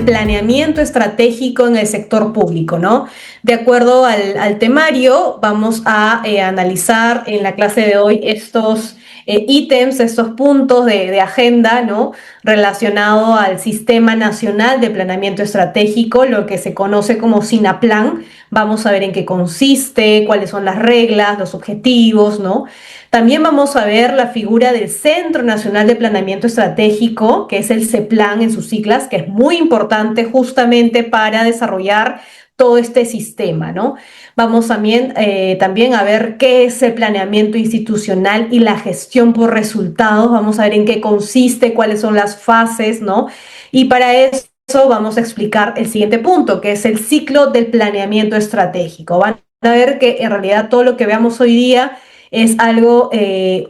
planeamiento estratégico en el sector público, ¿no? De acuerdo al temario, vamos a analizar en la clase de hoy estos ítems, estos puntos de agenda, ¿no? Relacionado al Sistema Nacional de Planeamiento Estratégico, lo que se conoce como SINAPLAN. Vamos a ver en qué consiste, cuáles son las reglas, los objetivos, ¿no? También vamos a ver la figura del Centro Nacional de Planeamiento Estratégico, que es el CEPLAN en sus siglas, que es muy importante justamente para desarrollar todo este sistema, ¿no? Vamos también a ver qué es el planeamiento institucional y la gestión por resultados. Vamos a ver en qué consiste, cuáles son las fases, ¿no? Y para eso vamos a explicar el siguiente punto, que es el ciclo del planeamiento estratégico. Van a ver que en realidad todo lo que veamos hoy día es algo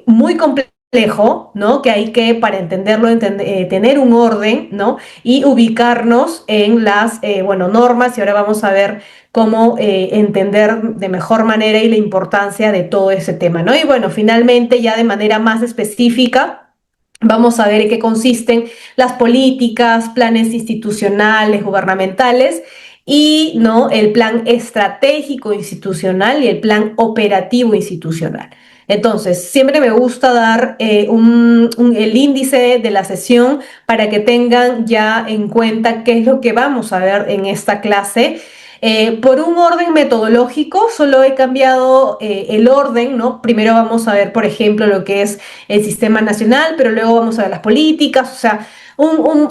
muy complejo, ¿no? Que hay que, para entenderlo, tener un orden, ¿no? Y ubicarnos en las, normas, y ahora vamos a ver cómo entender de mejor manera y la importancia de todo ese tema, ¿no? Y bueno, finalmente, ya de manera más específica, vamos a ver en qué consisten las políticas, planes institucionales, gubernamentales y, ¿no?, el plan estratégico institucional y el plan operativo institucional. Entonces, siempre me gusta dar el índice de la sesión para que tengan ya en cuenta qué es lo que vamos a ver en esta clase. Por un orden metodológico, solo he cambiado el orden, ¿no? Primero vamos a ver, por ejemplo, lo que es el sistema nacional, pero luego vamos a ver las políticas, o sea,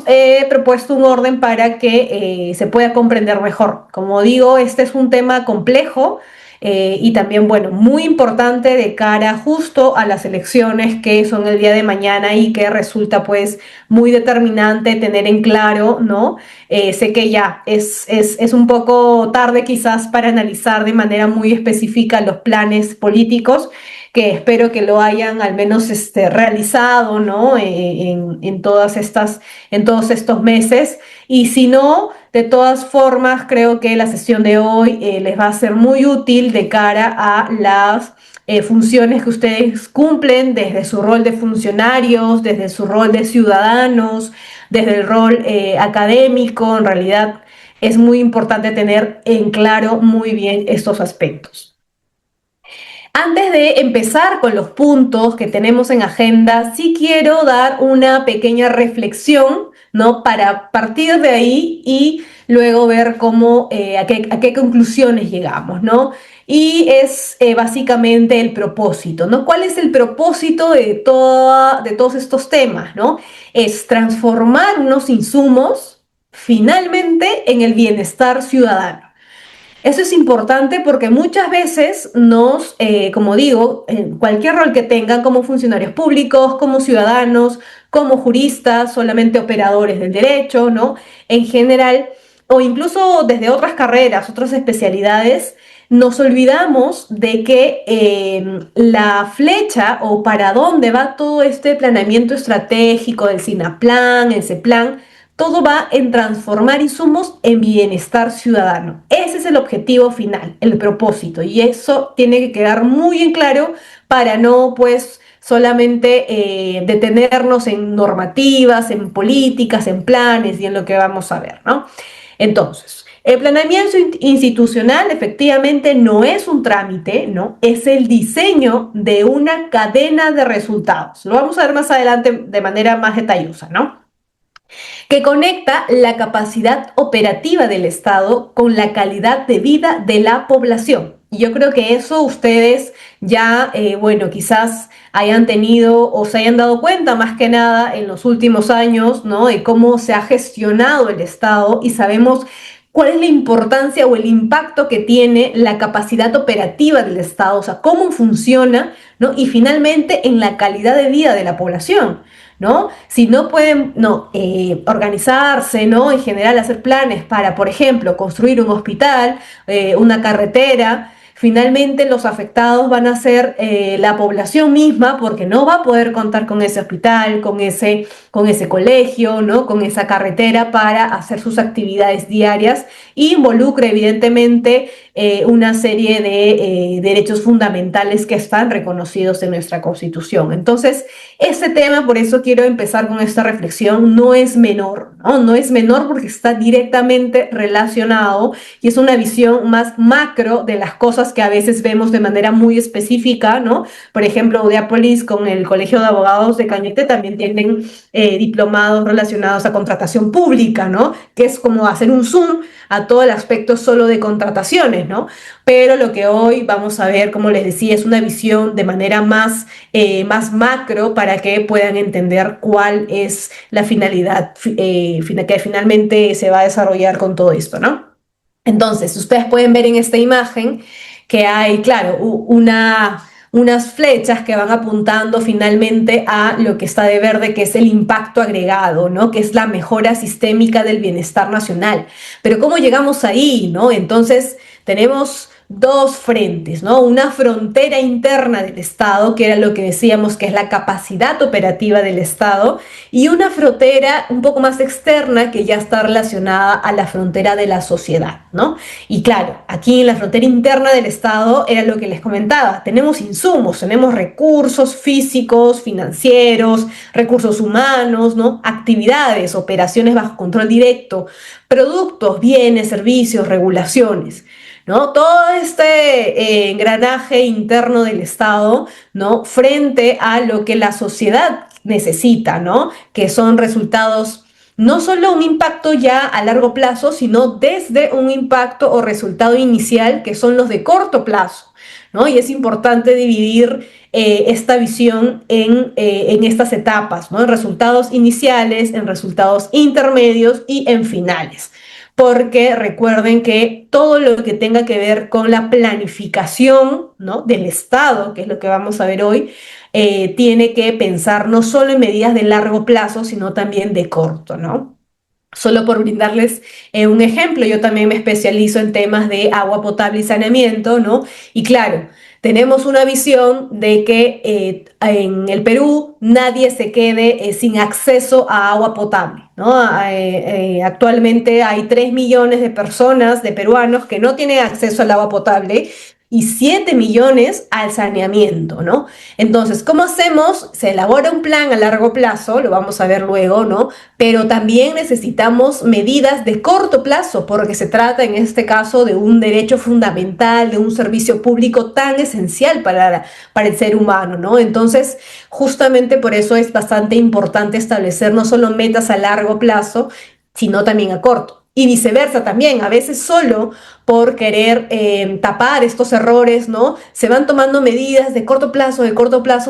he propuesto un orden para que se pueda comprender mejor. Como digo, este es un tema complejo y también, bueno, muy importante de cara justo a las elecciones que son el día de mañana y que resulta pues muy determinante tener en claro, ¿no? Sé que ya es un poco tarde quizás para analizar de manera muy específica los planes políticos, que espero que lo hayan al menos realizado, ¿no? En todos estos meses. Y si no, de todas formas, creo que la sesión de hoy les va a ser muy útil de cara a las funciones que ustedes cumplen desde su rol de funcionarios, desde su rol de ciudadanos, desde el rol académico. En realidad es muy importante tener en claro muy bien estos aspectos. Antes de empezar con los puntos que tenemos en agenda, sí quiero dar una pequeña reflexión, ¿no? Para partir de ahí y luego ver a qué conclusiones llegamos, ¿no? Y es básicamente el propósito, ¿no? ¿Cuál es el propósito de todos estos temas, ¿no? Es transformar unos insumos finalmente en el bienestar ciudadano. Eso es importante porque muchas veces como digo, en cualquier rol que tengan, como funcionarios públicos, como ciudadanos, como juristas, solamente operadores del derecho, ¿no? En general, o incluso desde otras carreras, otras especialidades, nos olvidamos de que la flecha o para dónde va todo este planeamiento estratégico del SINAPLAN, el CEPLAN, todo va en transformar insumos en bienestar ciudadano. Ese es el objetivo final, el propósito, y eso tiene que quedar muy en claro para no, pues, solamente detenernos en normativas, en políticas, en planes y en lo que vamos a ver, ¿no? Entonces, el planeamiento institucional efectivamente no es un trámite, ¿no? Es el diseño de una cadena de resultados. Lo vamos a ver más adelante de manera más detallosa, ¿no? Que conecta la capacidad operativa del Estado con la calidad de vida de la población. Y yo creo que eso ustedes ya, quizás hayan tenido o se hayan dado cuenta más que nada en los últimos años, ¿no? De cómo se ha gestionado el Estado y sabemos cuál es la importancia o el impacto que tiene la capacidad operativa del Estado, o sea, cómo funciona, ¿no? Y finalmente en la calidad de vida de la población, ¿no? Si no pueden organizarse, ¿no? En general hacer planes para, por ejemplo, construir un hospital, una carretera, finalmente los afectados van a ser la población misma porque no va a poder contar con ese hospital, con ese colegio, ¿no? Con esa carretera para hacer sus actividades diarias y involucra evidentemente una serie de derechos fundamentales que están reconocidos en nuestra Constitución. Entonces, este tema, por eso quiero empezar con esta reflexión, no es menor, ¿no? No es menor porque está directamente relacionado y es una visión más macro de las cosas que a veces vemos de manera muy específica, ¿no? Por ejemplo, Udeapolis con el Colegio de Abogados de Cañete también tienen diplomados relacionados a contratación pública, ¿no? Que es como hacer un zoom a todo el aspecto solo de contrataciones, ¿no? Pero lo que hoy vamos a ver, como les decía, es una visión de manera más macro para que puedan entender cuál es la finalidad que finalmente se va a desarrollar con todo esto, ¿no? Entonces, ustedes pueden ver en esta imagen que hay, claro, unas flechas que van apuntando finalmente a lo que está de verde, que es el impacto agregado, ¿no? Que es la mejora sistémica del bienestar nacional. Pero ¿cómo llegamos ahí, no? Entonces, tenemos dos frentes, ¿no? Una frontera interna del Estado, que era lo que decíamos que es la capacidad operativa del Estado, y una frontera un poco más externa que ya está relacionada a la frontera de la sociedad, ¿no? Y claro, aquí en la frontera interna del Estado era lo que les comentaba, tenemos insumos, tenemos recursos físicos, financieros, recursos humanos, ¿no? Actividades, operaciones bajo control directo, productos, bienes, servicios, regulaciones, ¿no? Todo este engranaje interno del Estado, ¿no? Frente a lo que la sociedad necesita, ¿no? Que son resultados, no solo un impacto ya a largo plazo, sino desde un impacto o resultado inicial, que son los de corto plazo, ¿no? Y es importante dividir esta visión en estas etapas, ¿no? En resultados iniciales, en resultados intermedios y en finales, porque recuerden que todo lo que tenga que ver con la planificación, ¿no? Del Estado, que es lo que vamos a ver hoy, tiene que pensar no solo en medidas de largo plazo, sino también de corto, ¿no? Solo por brindarles un ejemplo, yo también me especializo en temas de agua potable y saneamiento, ¿no? Y claro, tenemos una visión de que en el Perú nadie se quede sin acceso a agua potable, ¿no? Actualmente hay 3 millones de personas, de peruanos, que no tienen acceso al agua potable y 7 millones al saneamiento, ¿no? Entonces, ¿cómo hacemos? Se elabora un plan a largo plazo, lo vamos a ver luego, ¿no? Pero también necesitamos medidas de corto plazo, porque se trata en este caso de un derecho fundamental, de un servicio público tan esencial para el ser humano, ¿no? Entonces, justamente por eso es bastante importante establecer no solo metas a largo plazo, sino también a corto. Y viceversa también, a veces solo por querer tapar estos errores, ¿no? Se van tomando medidas de corto plazo,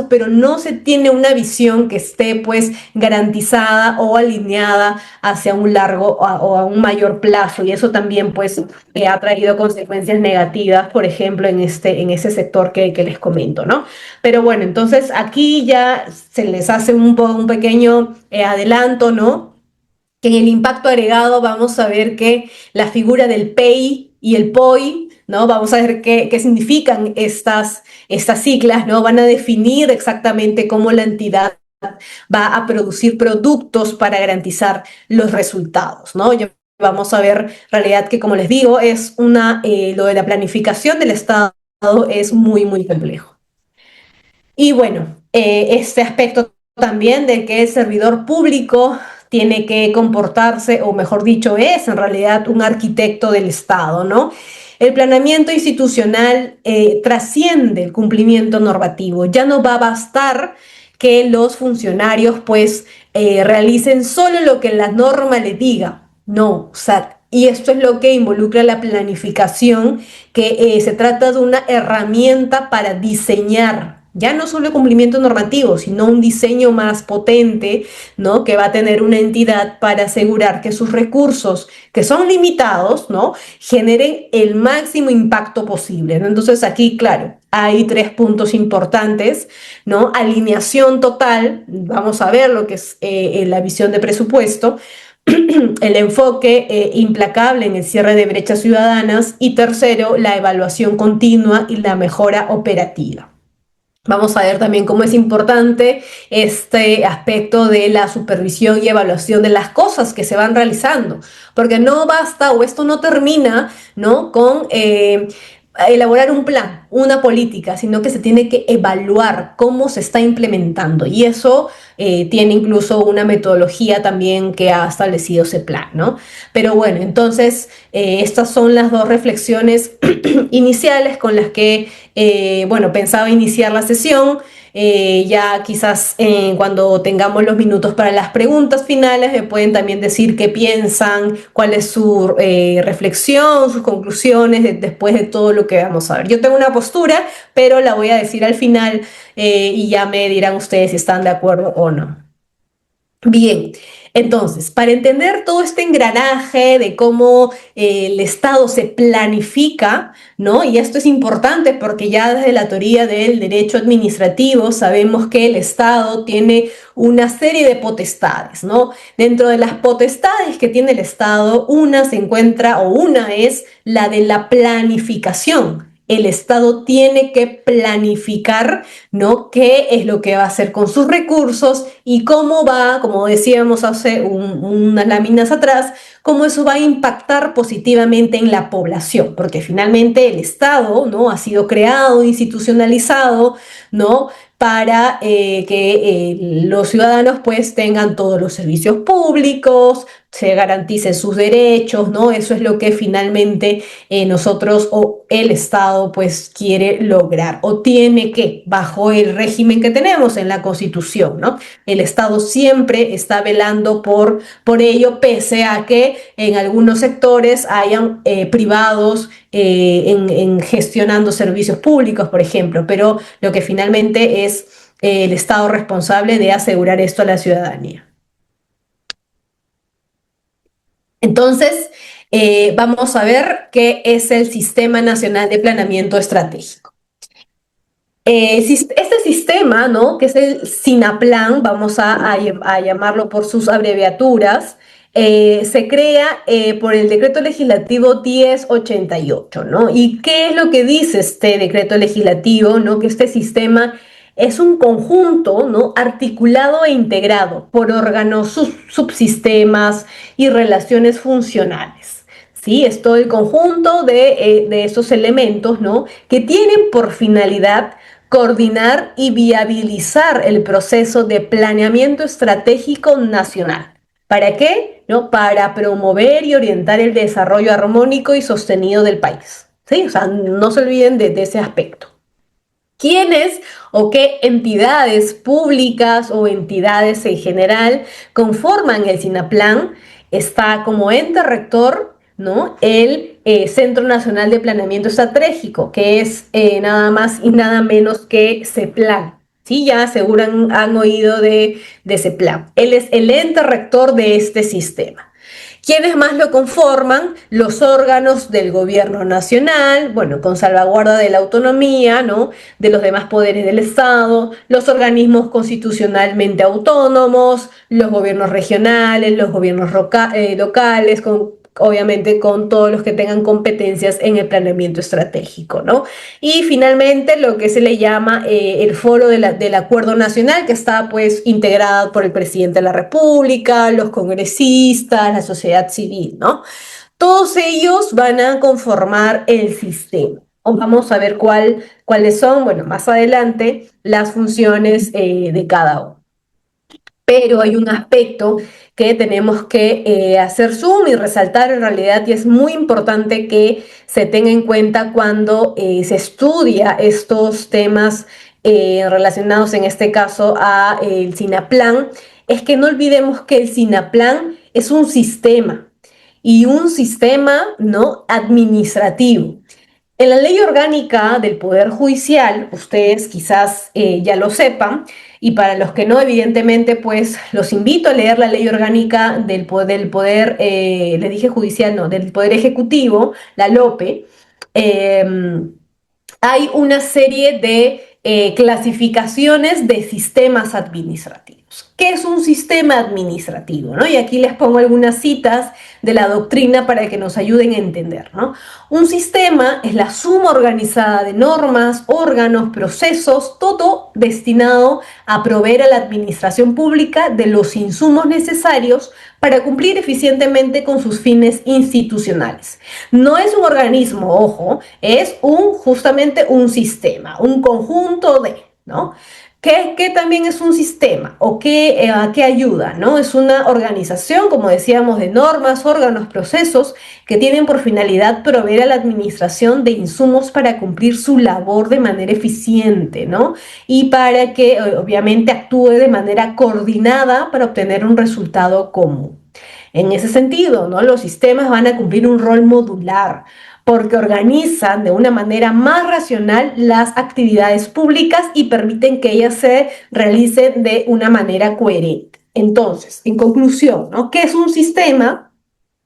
pero no se tiene una visión que esté pues garantizada o alineada hacia un largo o a un mayor plazo. Y eso también pues ha traído consecuencias negativas, por ejemplo, en ese sector que les comento, ¿no? Pero bueno, entonces aquí ya se les hace un pequeño adelanto, ¿no? Que en el impacto agregado vamos a ver que la figura del PEI y el POI, ¿no? Vamos a ver qué significan estas siglas, ¿no? Van a definir exactamente cómo la entidad va a producir productos para garantizar los resultados, ¿no? Vamos a ver, en realidad, que como les digo, lo de la planificación del Estado es muy, muy complejo. Y bueno, este aspecto también de que el servidor público tiene que comportarse, o mejor dicho, es en realidad un arquitecto del Estado, ¿no? El planeamiento institucional trasciende el cumplimiento normativo. Ya no va a bastar que los funcionarios pues realicen solo lo que la norma les diga. No, o sea, y esto es lo que involucra la planificación, que se trata de una herramienta para diseñar ya no solo el cumplimiento normativo, sino un diseño más potente, ¿no? Que va a tener una entidad para asegurar que sus recursos, que son limitados, ¿no? Generen el máximo impacto posible, ¿no? Entonces aquí, claro, hay 3 puntos importantes, ¿no? Alineación total, vamos a ver lo que es la visión de presupuesto, el enfoque implacable en el cierre de brechas ciudadanas y tercero, la evaluación continua y la mejora operativa. Vamos a ver también cómo es importante este aspecto de la supervisión y evaluación de las cosas que se van realizando, porque no basta o esto no termina, ¿no? con elaborar un plan, una política, sino que se tiene que evaluar cómo se está implementando y eso tiene incluso una metodología también que ha establecido ese plan, ¿no? Pero bueno, entonces estas son las dos reflexiones iniciales con las que bueno, pensaba iniciar la sesión. Ya quizás cuando tengamos los minutos para las preguntas finales me pueden también decir qué piensan, cuál es su reflexión, sus conclusiones después de todo lo que vamos a ver. Yo tengo una postura, pero la voy a decir al final y ya me dirán ustedes si están de acuerdo o no. Bien, entonces, para entender todo este engranaje de cómo el Estado se planifica, ¿no? Y esto es importante porque ya desde la teoría del derecho administrativo sabemos que el Estado tiene una serie de potestades, ¿no? Dentro de las potestades que tiene el Estado, una se encuentra o una es la de la planificación. El Estado tiene que planificar, ¿no? ¿Qué es lo que va a hacer con sus recursos y cómo va, como decíamos hace unas láminas atrás, cómo eso va a impactar positivamente en la población? Porque finalmente el Estado, ¿no? ha sido creado, institucionalizado, ¿no? para que los ciudadanos pues tengan todos los servicios públicos, se garanticen sus derechos, ¿no? Eso es lo que finalmente nosotros o el Estado pues quiere lograr o tiene que, bajo el régimen que tenemos en la Constitución, ¿no? El Estado siempre está velando por ello, pese a que en algunos sectores hayan privados gestionando servicios públicos, por ejemplo, pero lo que finalmente es el Estado responsable de asegurar esto a la ciudadanía. Entonces, vamos a ver qué es el Sistema Nacional de Planeamiento Estratégico. Este sistema, ¿no? que es el SINAPLAN, vamos a llamarlo por sus abreviaturas, se crea por el Decreto Legislativo 1088, ¿no? ¿Y qué es lo que dice este decreto legislativo, ¿no? Que este sistema es un conjunto, ¿no? articulado e integrado por órganos, subsistemas y relaciones funcionales. ¿Sí? Es todo el conjunto de esos elementos, ¿no? que tienen por finalidad coordinar y viabilizar el proceso de planeamiento estratégico nacional. ¿Para qué? ¿No? Para promover y orientar el desarrollo armónico y sostenido del país. ¿Sí? O sea, no se olviden de ese aspecto. ¿Quiénes o qué entidades públicas o entidades en general conforman el SINAPLAN? Está como ente rector, ¿no? el Centro Nacional de Planeamiento Estratégico, que es nada más y nada menos que CEPLAN. Sí, ya seguro han oído de CEPLAN. Él es el ente rector de este sistema. ¿Quiénes más lo conforman? Los órganos del gobierno nacional, bueno, con salvaguarda de la autonomía, ¿no? de los demás poderes del Estado, los organismos constitucionalmente autónomos, los gobiernos regionales, los gobiernos locales, obviamente con todos los que tengan competencias en el planeamiento estratégico, ¿no? Y finalmente lo que se le llama el foro del Acuerdo Nacional, que está pues integrado por el presidente de la República, los congresistas, la sociedad civil, ¿no? Todos ellos van a conformar el sistema. Vamos a ver cuáles son, bueno, más adelante, las funciones de cada uno. Pero hay un aspecto que tenemos que hacer zoom y resaltar en realidad, y es muy importante que se tenga en cuenta cuando se estudia estos temas relacionados en este caso a el SINAPLAN, es que no olvidemos que el SINAPLAN es un sistema y un sistema, ¿no? administrativo. En la Ley Orgánica del Poder Judicial, ustedes quizás ya lo sepan, y para los que no, evidentemente, pues los invito a leer la Ley Orgánica del Poder les dije judicial, no, del Poder Ejecutivo, la LOPE. Hay una serie de clasificaciones de sistemas administrativos. ¿Qué es un sistema administrativo? ¿No? Y aquí les pongo algunas citas de la doctrina para que nos ayuden a entender, ¿no? Un sistema es la suma organizada de normas, órganos, procesos, todo destinado a proveer a la administración pública de los insumos necesarios para cumplir eficientemente con sus fines institucionales. No es un organismo, ojo, es justamente un sistema, un conjunto de, ¿no? ¿Qué también es un sistema o a qué ayuda? ¿No? Es una organización, como decíamos, de normas, órganos, procesos que tienen por finalidad proveer a la administración de insumos para cumplir su labor de manera eficiente, ¿no? Y para que obviamente actúe de manera coordinada para obtener un resultado común. En ese sentido, ¿no? Los sistemas van a cumplir un rol modular porque organizan de una manera más racional las actividades públicas y permiten que ellas se realicen de una manera coherente. Entonces, en conclusión, ¿no? ¿Qué es un sistema?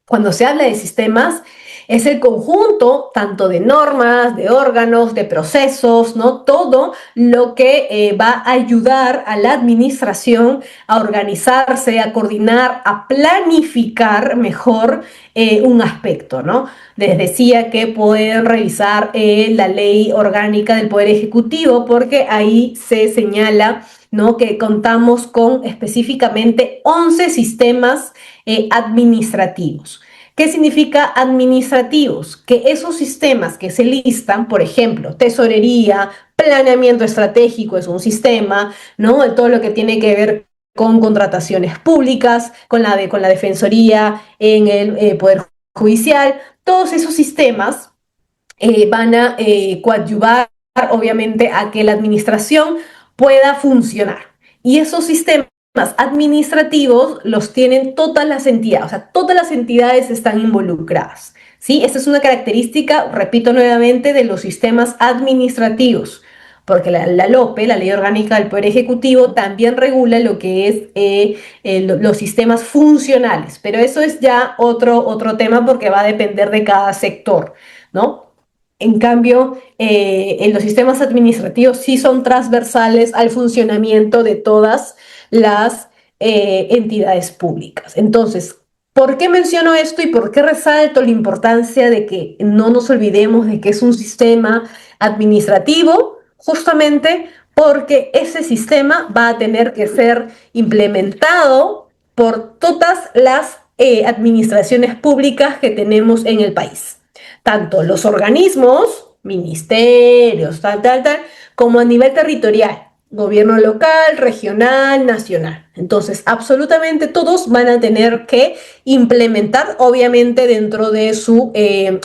Cuando se habla de sistemas, es el conjunto tanto de normas, de órganos, de procesos, ¿no? Todo lo que va a ayudar a la administración a organizarse, a coordinar, a planificar mejor un aspecto, ¿no? Les decía que pueden revisar la ley orgánica del Poder Ejecutivo porque ahí se señala, ¿no?, que contamos con específicamente 11 sistemas administrativos. ¿Qué significa administrativos? Que esos sistemas que se listan, por ejemplo, tesorería, planeamiento estratégico es un sistema, ¿no? Todo lo que tiene que ver con contrataciones públicas, con la defensoría en el Poder Judicial, todos esos sistemas van a coadyuvar, obviamente, a que la administración pueda funcionar. Y esos sistemas administrativos los tienen todas las entidades, o sea, todas las entidades están involucradas, ¿sí? Esta es una característica, repito nuevamente, de los sistemas administrativos, porque la LOPE, la Ley Orgánica del Poder Ejecutivo, también regula lo que es los sistemas funcionales, pero eso es ya otro tema porque va a depender de cada sector, ¿no? En cambio, en los sistemas administrativos sí son transversales al funcionamiento de todas las entidades públicas. Entonces, ¿por qué menciono esto y por qué resalto la importancia de que no nos olvidemos de que es un sistema administrativo? Justamente porque ese sistema va a tener que ser implementado por todas las administraciones públicas que tenemos en el país. Tanto los organismos, ministerios, como a nivel territorial, gobierno local, regional, nacional. Entonces, absolutamente todos van a tener que implementar, obviamente, dentro de su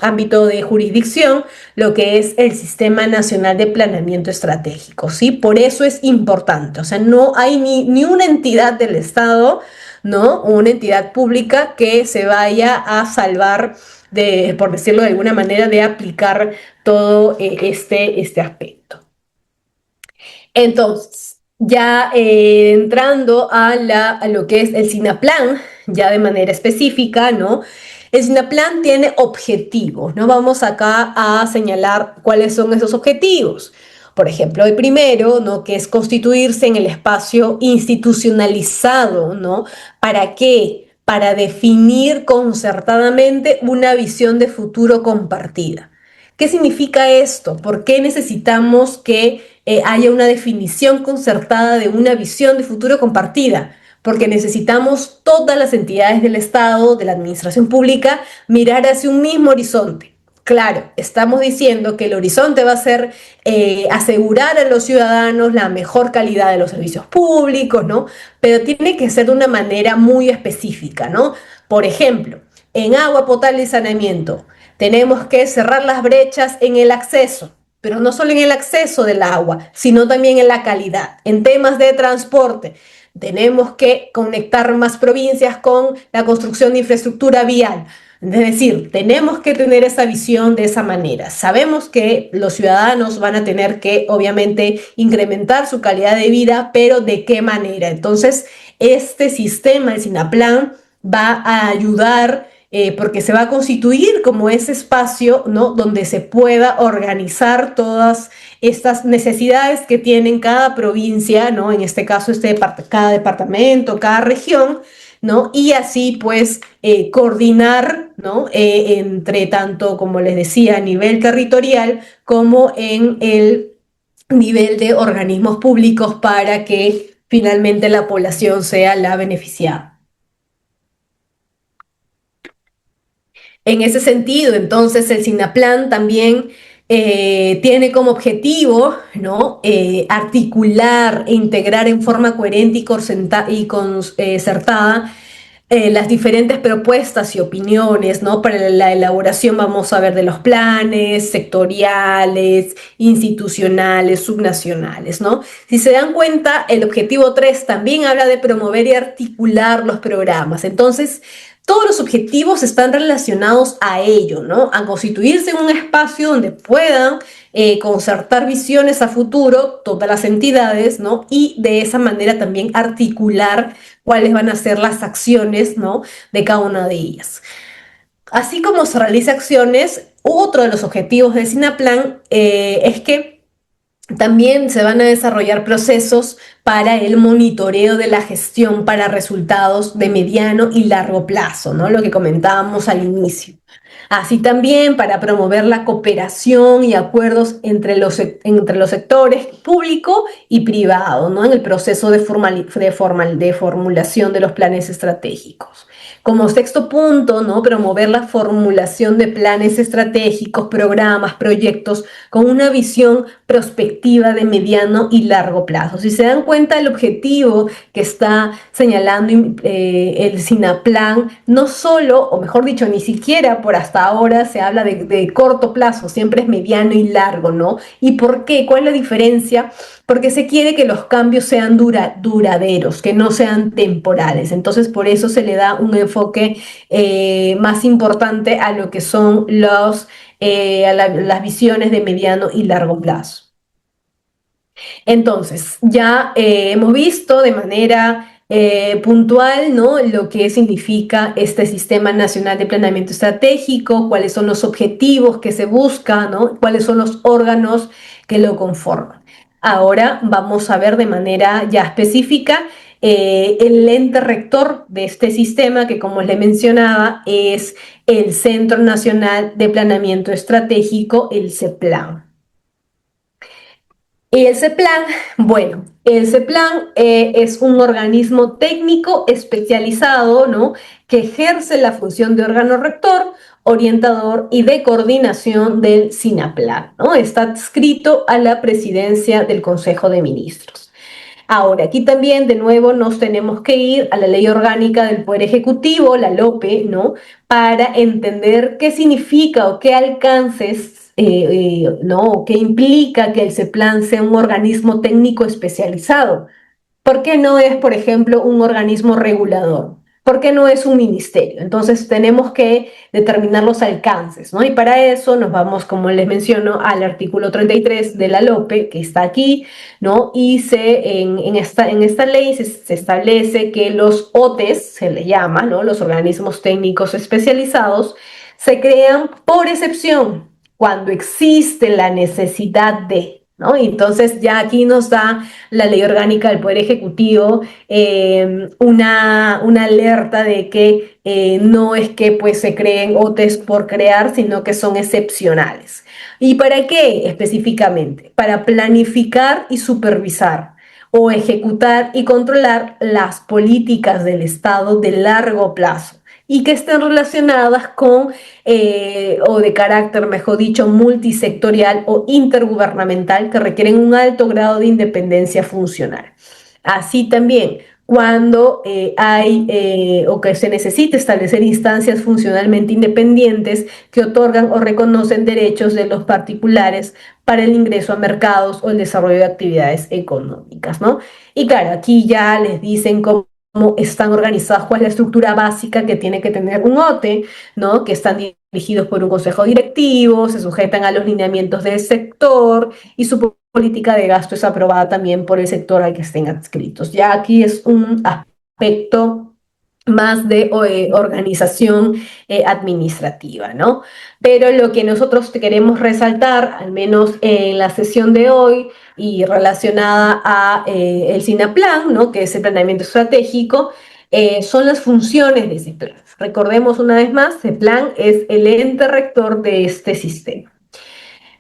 ámbito de jurisdicción, lo que es el Sistema Nacional de Planeamiento Estratégico, ¿sí? Por eso es importante. O sea, no hay ni una entidad del Estado, ¿no? Una entidad pública que se vaya a salvar por decirlo de alguna manera, de aplicar todo este aspecto. Entonces, ya entrando a lo que es el SINAPLAN, ya de manera específica, ¿no? El SINAPLAN tiene objetivos, ¿no? Vamos acá a señalar cuáles son esos objetivos. Por ejemplo, el primero, ¿no?, que es constituirse en el espacio institucionalizado, ¿no? ¿Para qué? Para definir concertadamente una visión de futuro compartida. ¿Qué significa esto? ¿Por qué necesitamos que haya una definición concertada de una visión de futuro compartida? Porque necesitamos todas las entidades del Estado, de la administración pública, mirar hacia un mismo horizonte. Claro, estamos diciendo que el horizonte va a ser asegurar a los ciudadanos la mejor calidad de los servicios públicos, ¿no? Pero tiene que ser de una manera muy específica, ¿no? Por ejemplo, en agua potable y saneamiento, tenemos que cerrar las brechas en el acceso, pero no solo en el acceso del agua, sino también en la calidad. En temas de transporte, tenemos que conectar más provincias con la construcción de infraestructura vial. Es decir, tenemos que tener esa visión de esa manera. Sabemos que los ciudadanos van a tener que, obviamente, incrementar su calidad de vida, pero ¿de qué manera? Entonces, este sistema, el SINAPLAN, va a ayudar porque se va a constituir como ese espacio, ¿no? Donde se pueda organizar todas estas necesidades que tienen cada provincia, ¿no? En este caso, cada departamento, cada región, ¿no? Y así, pues, coordinar, ¿no? Entre tanto, como les decía, a nivel territorial como en el nivel de organismos públicos para que finalmente la población sea la beneficiada. En ese sentido, entonces, el SINAPLAN también tiene como objetivo, ¿no? Articular e integrar en forma coherente y concertada las diferentes propuestas y opiniones, ¿no? Para la elaboración, vamos a ver, de los planes sectoriales, institucionales, subnacionales, ¿no? Si se dan cuenta, el objetivo 3 también habla de promover y articular los programas. Entonces, todos los objetivos están relacionados a ello, ¿no? A constituirse en un espacio donde puedan concertar visiones a futuro todas las entidades, ¿no? Y de esa manera también articular cuáles van a ser las acciones, ¿no? De cada una de ellas. Así como se realiza acciones, otro de los objetivos del SINAPLAN es que también se van a desarrollar procesos para el monitoreo de la gestión para resultados de mediano y largo plazo, ¿no? Lo que comentábamos al inicio. Así también para promover la cooperación y acuerdos entre los sectores público y privado, ¿no? En el proceso de formulación de los planes estratégicos. Como sexto punto, ¿no? Promover la formulación de planes estratégicos, programas, proyectos con una visión prospectiva de mediano y largo plazo. Si se dan cuenta, el objetivo que está señalando el SINAPLAN, no solo, o mejor dicho, ni siquiera por hasta ahora se habla de corto plazo, siempre es mediano y largo, ¿no? ¿Y por qué? ¿Cuál es la diferencia? Porque se quiere que los cambios sean duraderos, que no sean temporales. Entonces, por eso se le da un enfoque más importante a lo que son las visiones de mediano y largo plazo. Entonces, ya hemos visto de manera puntual, ¿no? Lo que significa este Sistema Nacional de Planeamiento Estratégico, cuáles son los objetivos que se buscan, ¿no? Cuáles son los órganos que lo conforman. Ahora vamos a ver de manera ya específica el ente rector de este sistema, que como les mencionaba, es el Centro Nacional de Planeamiento Estratégico, el CEPLAN. Y el CEPLAN, bueno, el CEPLAN es un organismo técnico especializado, ¿no? Que ejerce la función de órgano rector, orientador y de coordinación del SINAPLAN, ¿no? Está adscrito a la presidencia del Consejo de Ministros. Ahora, aquí también de nuevo nos tenemos que ir a la Ley Orgánica del Poder Ejecutivo, la LOPE, ¿no? Para entender qué significa o qué alcances, ¿no? ¿Qué implica que el CEPLAN sea un organismo técnico especializado? ¿Por qué no es, por ejemplo, un organismo regulador? ¿Por qué no es un ministerio? Entonces tenemos que determinar los alcances, ¿no? Y para eso nos vamos, como les menciono, al artículo 33 de la LOPE, que está aquí, ¿no? Y en esta ley se establece que los OTES, se les llama, ¿no? Los organismos técnicos especializados, se crean por excepción cuando existe la necesidad de, ¿no? Y entonces ya aquí nos da la Ley Orgánica del Poder Ejecutivo una alerta de que no es que pues se creen OTES por crear, sino que son excepcionales. ¿Y para qué específicamente? Para planificar y supervisar o ejecutar y controlar las políticas del Estado de largo plazo y que estén relacionadas con, o de carácter, mejor dicho, multisectorial o intergubernamental, que requieren un alto grado de independencia funcional. Así también, cuando hay o que se necesita establecer instancias funcionalmente independientes que otorgan o reconocen derechos de los particulares para el ingreso a mercados o el desarrollo de actividades económicas, ¿no? Y claro, aquí ya les dicen cómo están organizados, cuál es la estructura básica que tiene que tener un OTE, ¿no? Que están dirigidos por un consejo directivo, se sujetan a los lineamientos del sector y su política de gasto es aprobada también por el sector al que estén adscritos. Ya aquí es un aspecto más de organización administrativa, ¿no? Pero lo que nosotros te queremos resaltar, al menos en la sesión de hoy y relacionada a el SINAPLAN, ¿no? Que es el planeamiento estratégico, son las funciones de ese plan. Recordemos una vez más, ese plan es el ente rector de este sistema.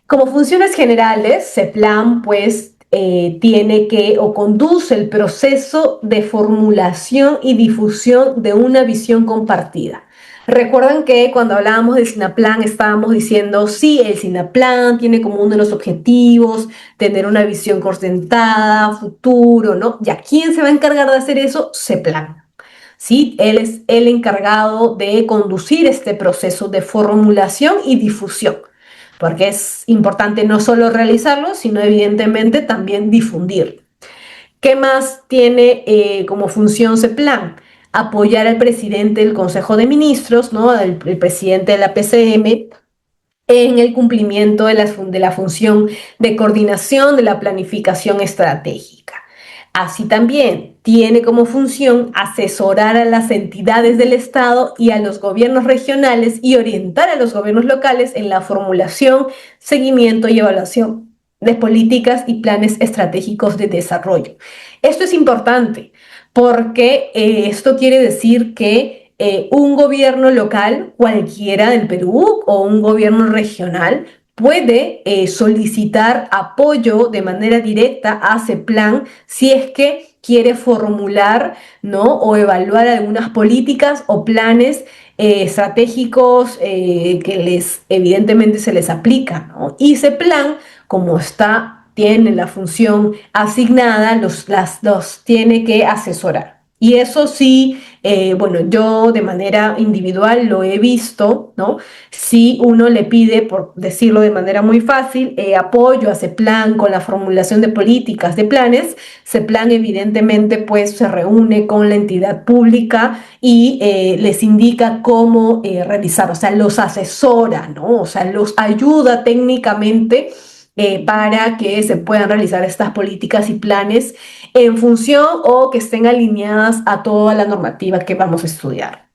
Como funciones generales, CEPLAN pues tiene que o conduce el proceso de formulación y difusión de una visión compartida. Recuerdan que cuando hablábamos del SINAPLAN estábamos diciendo, sí, el SINAPLAN tiene como uno de los objetivos tener una visión concentrada, futuro, ¿no? ¿Ya quién se va a encargar de hacer eso? CEPLAN. ¿Sí? Él es el encargado de conducir este proceso de formulación y difusión, porque es importante no solo realizarlo, sino evidentemente también difundir. ¿Qué más tiene como función CEPLAN? Apoyar al presidente del Consejo de Ministros, ¿no? el presidente de la PCM, en el cumplimiento de la función de coordinación de la planificación estratégica. Así también tiene como función asesorar a las entidades del Estado y a los gobiernos regionales y orientar a los gobiernos locales en la formulación, seguimiento y evaluación de políticas y planes estratégicos de desarrollo. Esto es importante porque esto quiere decir que un gobierno local, cualquiera del Perú, o un gobierno regional, puede solicitar apoyo de manera directa a CEPLAN si es que quiere formular, ¿no? O evaluar algunas políticas o planes estratégicos evidentemente se les aplica, ¿no? Y CEPLAN, como tiene la función asignada, los tiene que asesorar. Y eso sí, bueno, yo de manera individual lo he visto, ¿no? Si uno le pide, por decirlo de manera muy fácil, apoyo a CEPLAN con la formulación de políticas, de planes, CEPLAN evidentemente pues se reúne con la entidad pública y les indica cómo realizar, o sea, los asesora, ¿no? O sea, los ayuda técnicamente para que se puedan realizar estas políticas y planes en función o que estén alineadas a toda la normativa que vamos a estudiar.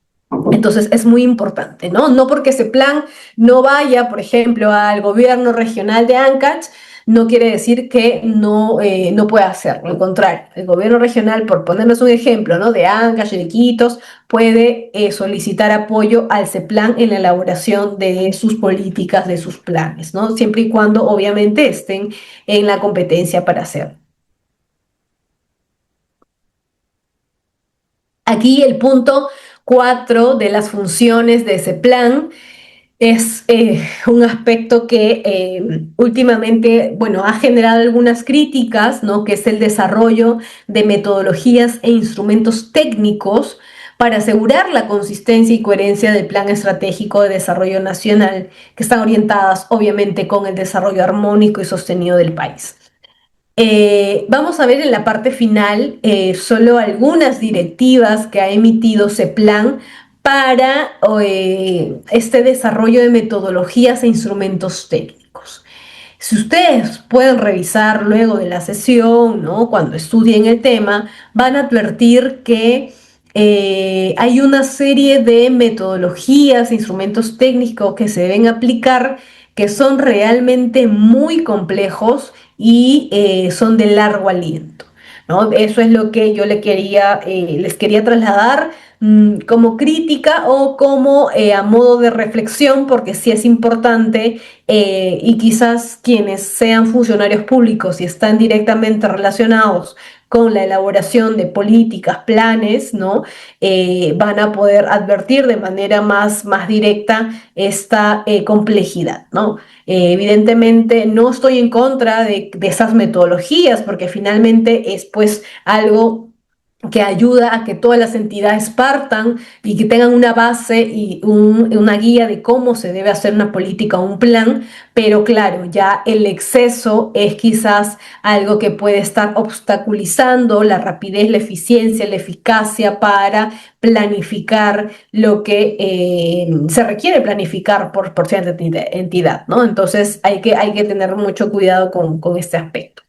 Entonces es muy importante, ¿no? No porque ese plan no vaya, por ejemplo, al gobierno regional de Ancash, no quiere decir que no pueda hacerlo. Al contrario, el gobierno regional, por ponernos un ejemplo, ¿no? De Ancash, de Iquitos, puede solicitar apoyo al CEPLAN en la elaboración de sus políticas, de sus planes, ¿no? Siempre y cuando obviamente estén en la competencia para hacerlo. Aquí el punto 4 de las funciones de ese plan es un aspecto que últimamente, bueno, ha generado algunas críticas, ¿no? Que es el desarrollo de metodologías e instrumentos técnicos para asegurar la consistencia y coherencia del Plan Estratégico de Desarrollo Nacional, que están orientadas obviamente con el desarrollo armónico y sostenido del país. Vamos a ver en la parte final solo algunas directivas que ha emitido CEPLAN para este desarrollo de metodologías e instrumentos técnicos. Si ustedes pueden revisar luego de la sesión, ¿no? Cuando estudien el tema, van a advertir que hay una serie de metodologías e instrumentos técnicos que se deben aplicar que son realmente muy complejos y son de largo aliento, ¿no? Eso es lo que yo les quería trasladar como crítica o como a modo de reflexión, porque sí es importante y quizás quienes sean funcionarios públicos y están directamente relacionados con la elaboración de políticas, planes, ¿no? Van a poder advertir de manera más directa esta complejidad, ¿no? Evidentemente no estoy en contra de esas metodologías porque finalmente es pues algo que ayuda a que todas las entidades partan y que tengan una base y una guía de cómo se debe hacer una política o un plan, pero claro, ya el exceso es quizás algo que puede estar obstaculizando la rapidez, la eficiencia, la eficacia para planificar lo que se requiere planificar por cierta entidad, ¿no? Entonces hay que tener mucho cuidado con este aspecto.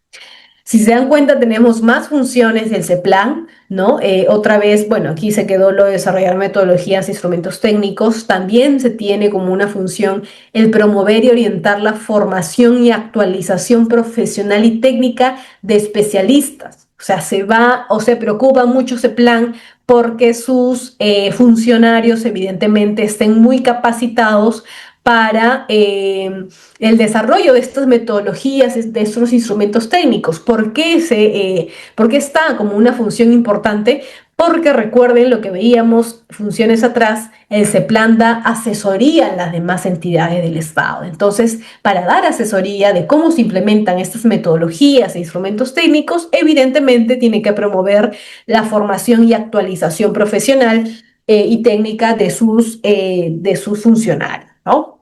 Si se dan cuenta, tenemos más funciones del CEPLAN, ¿no? Otra vez, bueno, aquí se quedó lo de desarrollar metodologías e instrumentos técnicos. También se tiene como una función el promover y orientar la formación y actualización profesional y técnica de especialistas. O sea, se va o se preocupa mucho CEPLAN porque sus funcionarios evidentemente estén muy capacitados para el desarrollo de estas metodologías, de estos instrumentos técnicos. ¿Por qué está como una función importante? Porque recuerden lo que veíamos funciones atrás, el CEPLAN da asesoría a las demás entidades del Estado. Entonces, para dar asesoría de cómo se implementan estas metodologías e instrumentos técnicos, evidentemente tiene que promover la formación y actualización profesional y técnica de sus funcionarios, ¿no?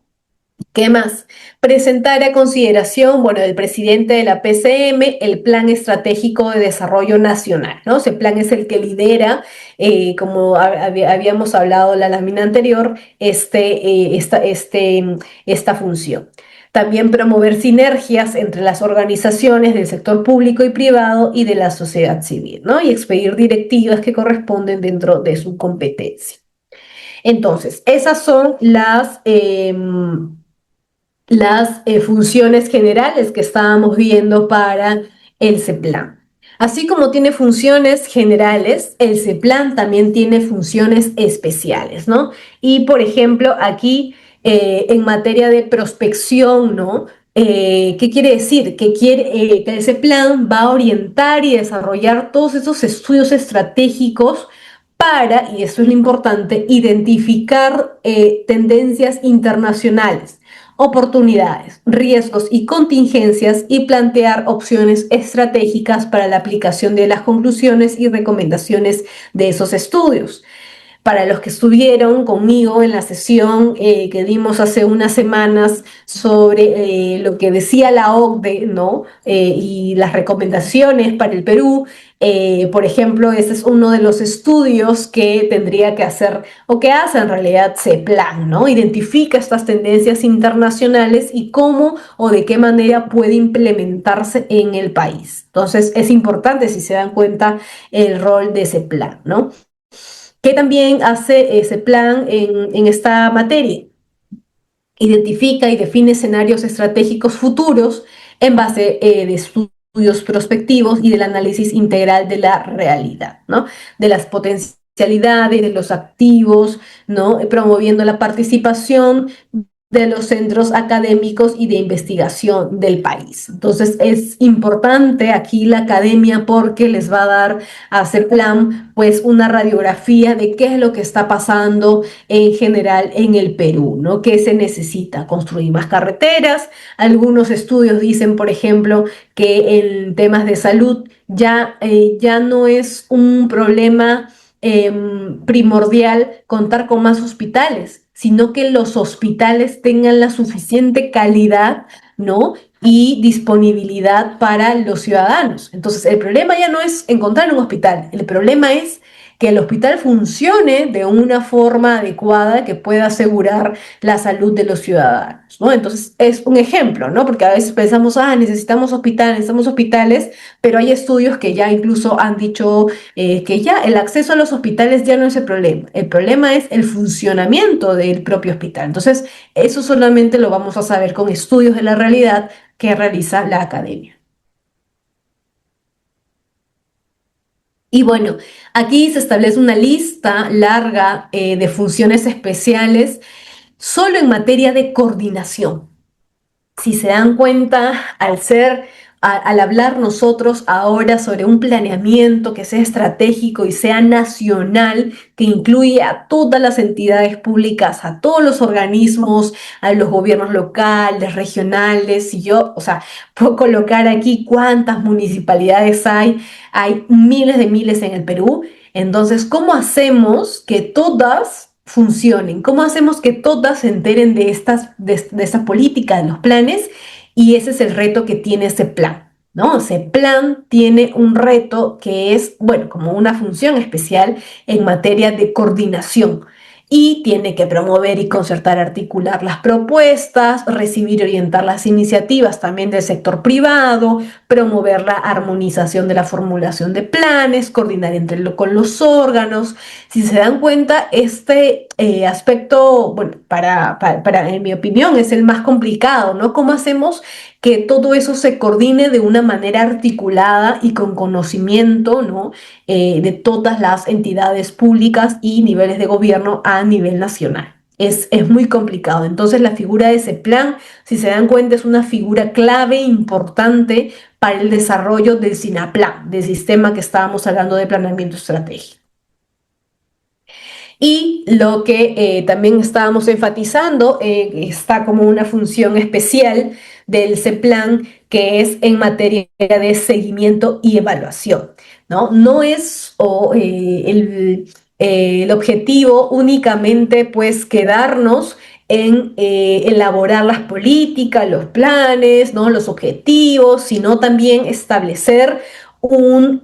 ¿Qué más? Presentar a consideración, bueno, del presidente de la PCM el Plan Estratégico de Desarrollo Nacional, ¿no? Ese plan es el que lidera, como habíamos hablado en la lámina anterior, esta función. También promover sinergias entre las organizaciones del sector público y privado y de la sociedad civil, ¿no? Y expedir directivas que corresponden dentro de su competencia. Entonces, esas son las funciones generales que estábamos viendo para el CEPLAN. Así como tiene funciones generales, el CEPLAN también tiene funciones especiales, ¿no? Y, por ejemplo, aquí en materia de prospección, ¿no? ¿Qué quiere decir? Que el CEPLAN va a orientar y desarrollar todos esos estudios estratégicos para, y eso es lo importante, identificar tendencias internacionales, oportunidades, riesgos y contingencias y plantear opciones estratégicas para la aplicación de las conclusiones y recomendaciones de esos estudios. Para los que estuvieron conmigo en la sesión que dimos hace unas semanas sobre lo que decía la OCDE, ¿no? Y las recomendaciones para el Perú, por ejemplo, ese es uno de los estudios que tendría que hacer, o que hace en realidad CEPLAN, ¿no? Identifica estas tendencias internacionales y cómo o de qué manera puede implementarse en el país. Entonces, es importante, si se dan cuenta, el rol de CEPLAN, ¿no? ¿Qué también hace ese plan en esta materia? Identifica y define escenarios estratégicos futuros en base de estudios prospectivos y del análisis integral de la realidad, ¿no? De las potencialidades, de los activos, ¿no? Promoviendo la participación de los centros académicos y de investigación del país. Entonces es importante aquí la academia porque les va a dar a hacer plan pues una radiografía de qué es lo que está pasando en general en el Perú, ¿no? ¿Qué se necesita? Construir más carreteras. Algunos estudios dicen, por ejemplo, que en temas de salud ya no es un problema primordial contar con más hospitales, sino que los hospitales tengan la suficiente calidad, ¿no? Y disponibilidad para los ciudadanos. Entonces, el problema ya no es encontrar un hospital, el problema es que el hospital funcione de una forma adecuada que pueda asegurar la salud de los ciudadanos, ¿no? Entonces, es un ejemplo, ¿no? Porque a veces pensamos, necesitamos hospitales, pero hay estudios que ya incluso han dicho que ya el acceso a los hospitales ya no es el problema es el funcionamiento del propio hospital. Entonces, eso solamente lo vamos a saber con estudios de la realidad que realiza la academia. Y bueno, aquí se establece una lista larga de funciones especiales solo en materia de coordinación. Si se dan cuenta, al hablar nosotros ahora sobre un planeamiento que sea estratégico y sea nacional, que incluye a todas las entidades públicas, a todos los organismos, a los gobiernos locales, regionales, y yo, o sea, puedo colocar aquí cuántas municipalidades hay miles en el Perú. Entonces, ¿cómo hacemos que todas funcionen? ¿Cómo hacemos que todas se enteren de esta política, de los planes? Y ese es el reto que tiene ese plan, ¿no? Ese plan tiene un reto que es, bueno, como una función especial en materia de coordinación. y tiene que promover y concertar, articular las propuestas, recibir y orientar las iniciativas también del sector privado, promover la armonización de la formulación de planes, coordinar con los órganos. Si se dan cuenta, este aspecto, bueno, en mi opinión, es el más complicado, ¿no? ¿Cómo hacemos que todo eso se coordine de una manera articulada y con conocimiento, ¿no? De todas las entidades públicas y niveles de gobierno a nivel nacional? Es muy complicado. Entonces, la figura de ese plan, si se dan cuenta, es una figura clave, importante para el desarrollo del SINAPLAN, del sistema que estábamos hablando de planeamiento estratégico. Y lo que también estábamos enfatizando, está como una función especial del CEPLAN, que es en materia de seguimiento y evaluación, ¿no? No es el objetivo únicamente pues quedarnos en elaborar las políticas, los planes, ¿no? Los objetivos, sino también establecer una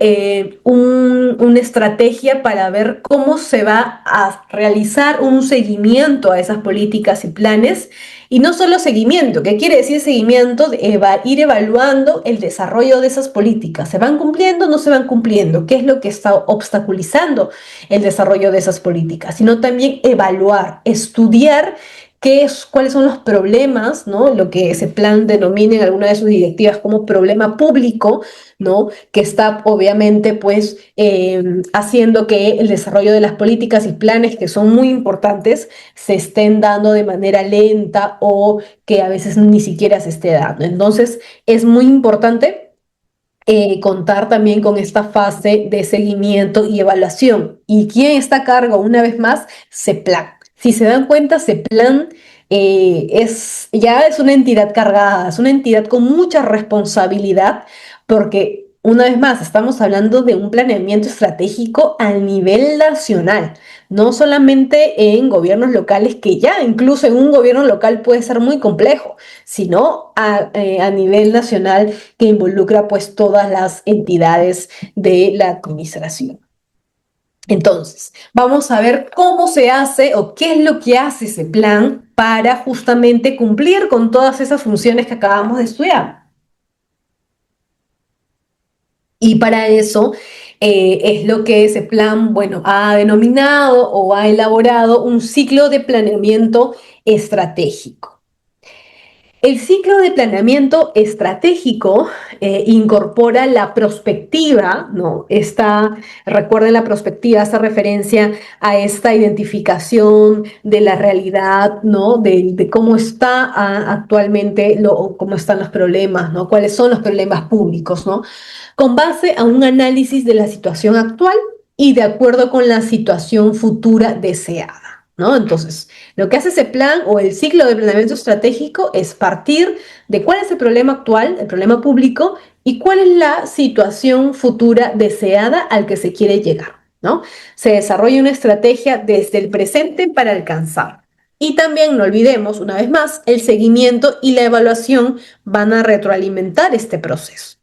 estrategia para ver cómo se va a realizar un seguimiento a esas políticas y planes. Y no solo seguimiento, ¿qué quiere decir seguimiento? Ir evaluando el desarrollo de esas políticas. ¿Se van cumpliendo o no se van cumpliendo? ¿Qué es lo que está obstaculizando el desarrollo de esas políticas? Sino también evaluar, estudiar cuáles son los problemas, ¿no? Lo que ese plan denomina en alguna de sus directivas como problema público, ¿no? Que está obviamente pues haciendo que el desarrollo de las políticas y planes, que son muy importantes, se estén dando de manera lenta o que a veces ni siquiera se esté dando. Entonces es muy importante contar también con esta fase de seguimiento y evaluación. ¿Y quién está a cargo? Una vez más, CEPLAN. Si se dan cuenta, CEPLAN ya es una entidad cargada, es una entidad con mucha responsabilidad, porque una vez más estamos hablando de un planeamiento estratégico a nivel nacional, no solamente en gobiernos locales, que ya incluso en un gobierno local puede ser muy complejo, sino a nivel nacional, que involucra pues todas las entidades de la administración. Entonces, vamos a ver cómo se hace o qué es lo que hace ese plan para justamente cumplir con todas esas funciones que acabamos de estudiar. Y para eso es lo que ese plan, bueno, ha denominado o ha elaborado un ciclo de planeamiento estratégico. El ciclo de planeamiento estratégico incorpora la prospectiva, ¿no? Recuerden, la prospectiva hace referencia a esta identificación de la realidad, ¿no? De cómo está actualmente, cómo están los problemas, ¿no? Cuáles son los problemas públicos, ¿no? Con base a un análisis de la situación actual y de acuerdo con la situación futura deseada, ¿no? Entonces, lo que hace ese plan o el ciclo de planeamiento estratégico es partir de cuál es el problema actual, el problema público, y cuál es la situación futura deseada al que se quiere llegar, ¿no? Se desarrolla una estrategia desde el presente para alcanzar. Y también no olvidemos, una vez más, el seguimiento y la evaluación van a retroalimentar este proceso,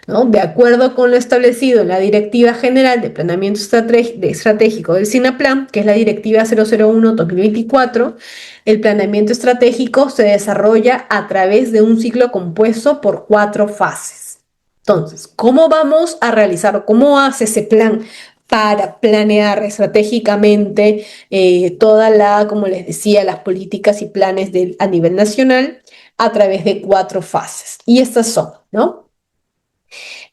¿no? De acuerdo con lo establecido en la Directiva General de Planeamiento Estratégico del SINAPLAN, que es la Directiva 001-2024, el planeamiento estratégico se desarrolla a través de un ciclo compuesto por 4 fases. Entonces, ¿cómo vamos a realizar o cómo hace ese plan para planear estratégicamente como les decía, las políticas y planes a nivel nacional? A través de 4 fases. Y estas son, ¿no?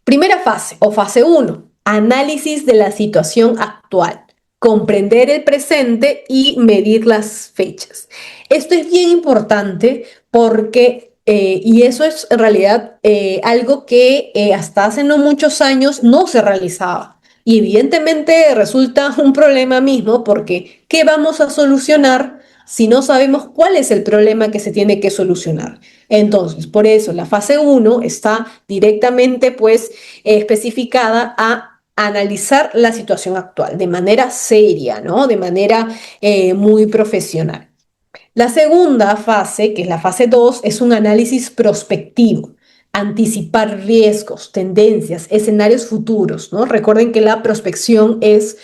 Primera fase o fase 1, análisis de la situación actual, comprender el presente y medir las fechas. Esto es bien importante porque, y eso es en realidad algo que hasta hace no muchos años no se realizaba. Y evidentemente resulta un problema mismo, porque ¿qué vamos a solucionar si no sabemos cuál es el problema que se tiene que solucionar? Entonces, por eso la fase 1 está directamente pues especificada a analizar la situación actual de manera seria, ¿no? De manera muy profesional. La segunda fase, que es la fase 2, es un análisis prospectivo. anticipar riesgos, tendencias, escenarios futuros, ¿no? Recuerden que la prospección es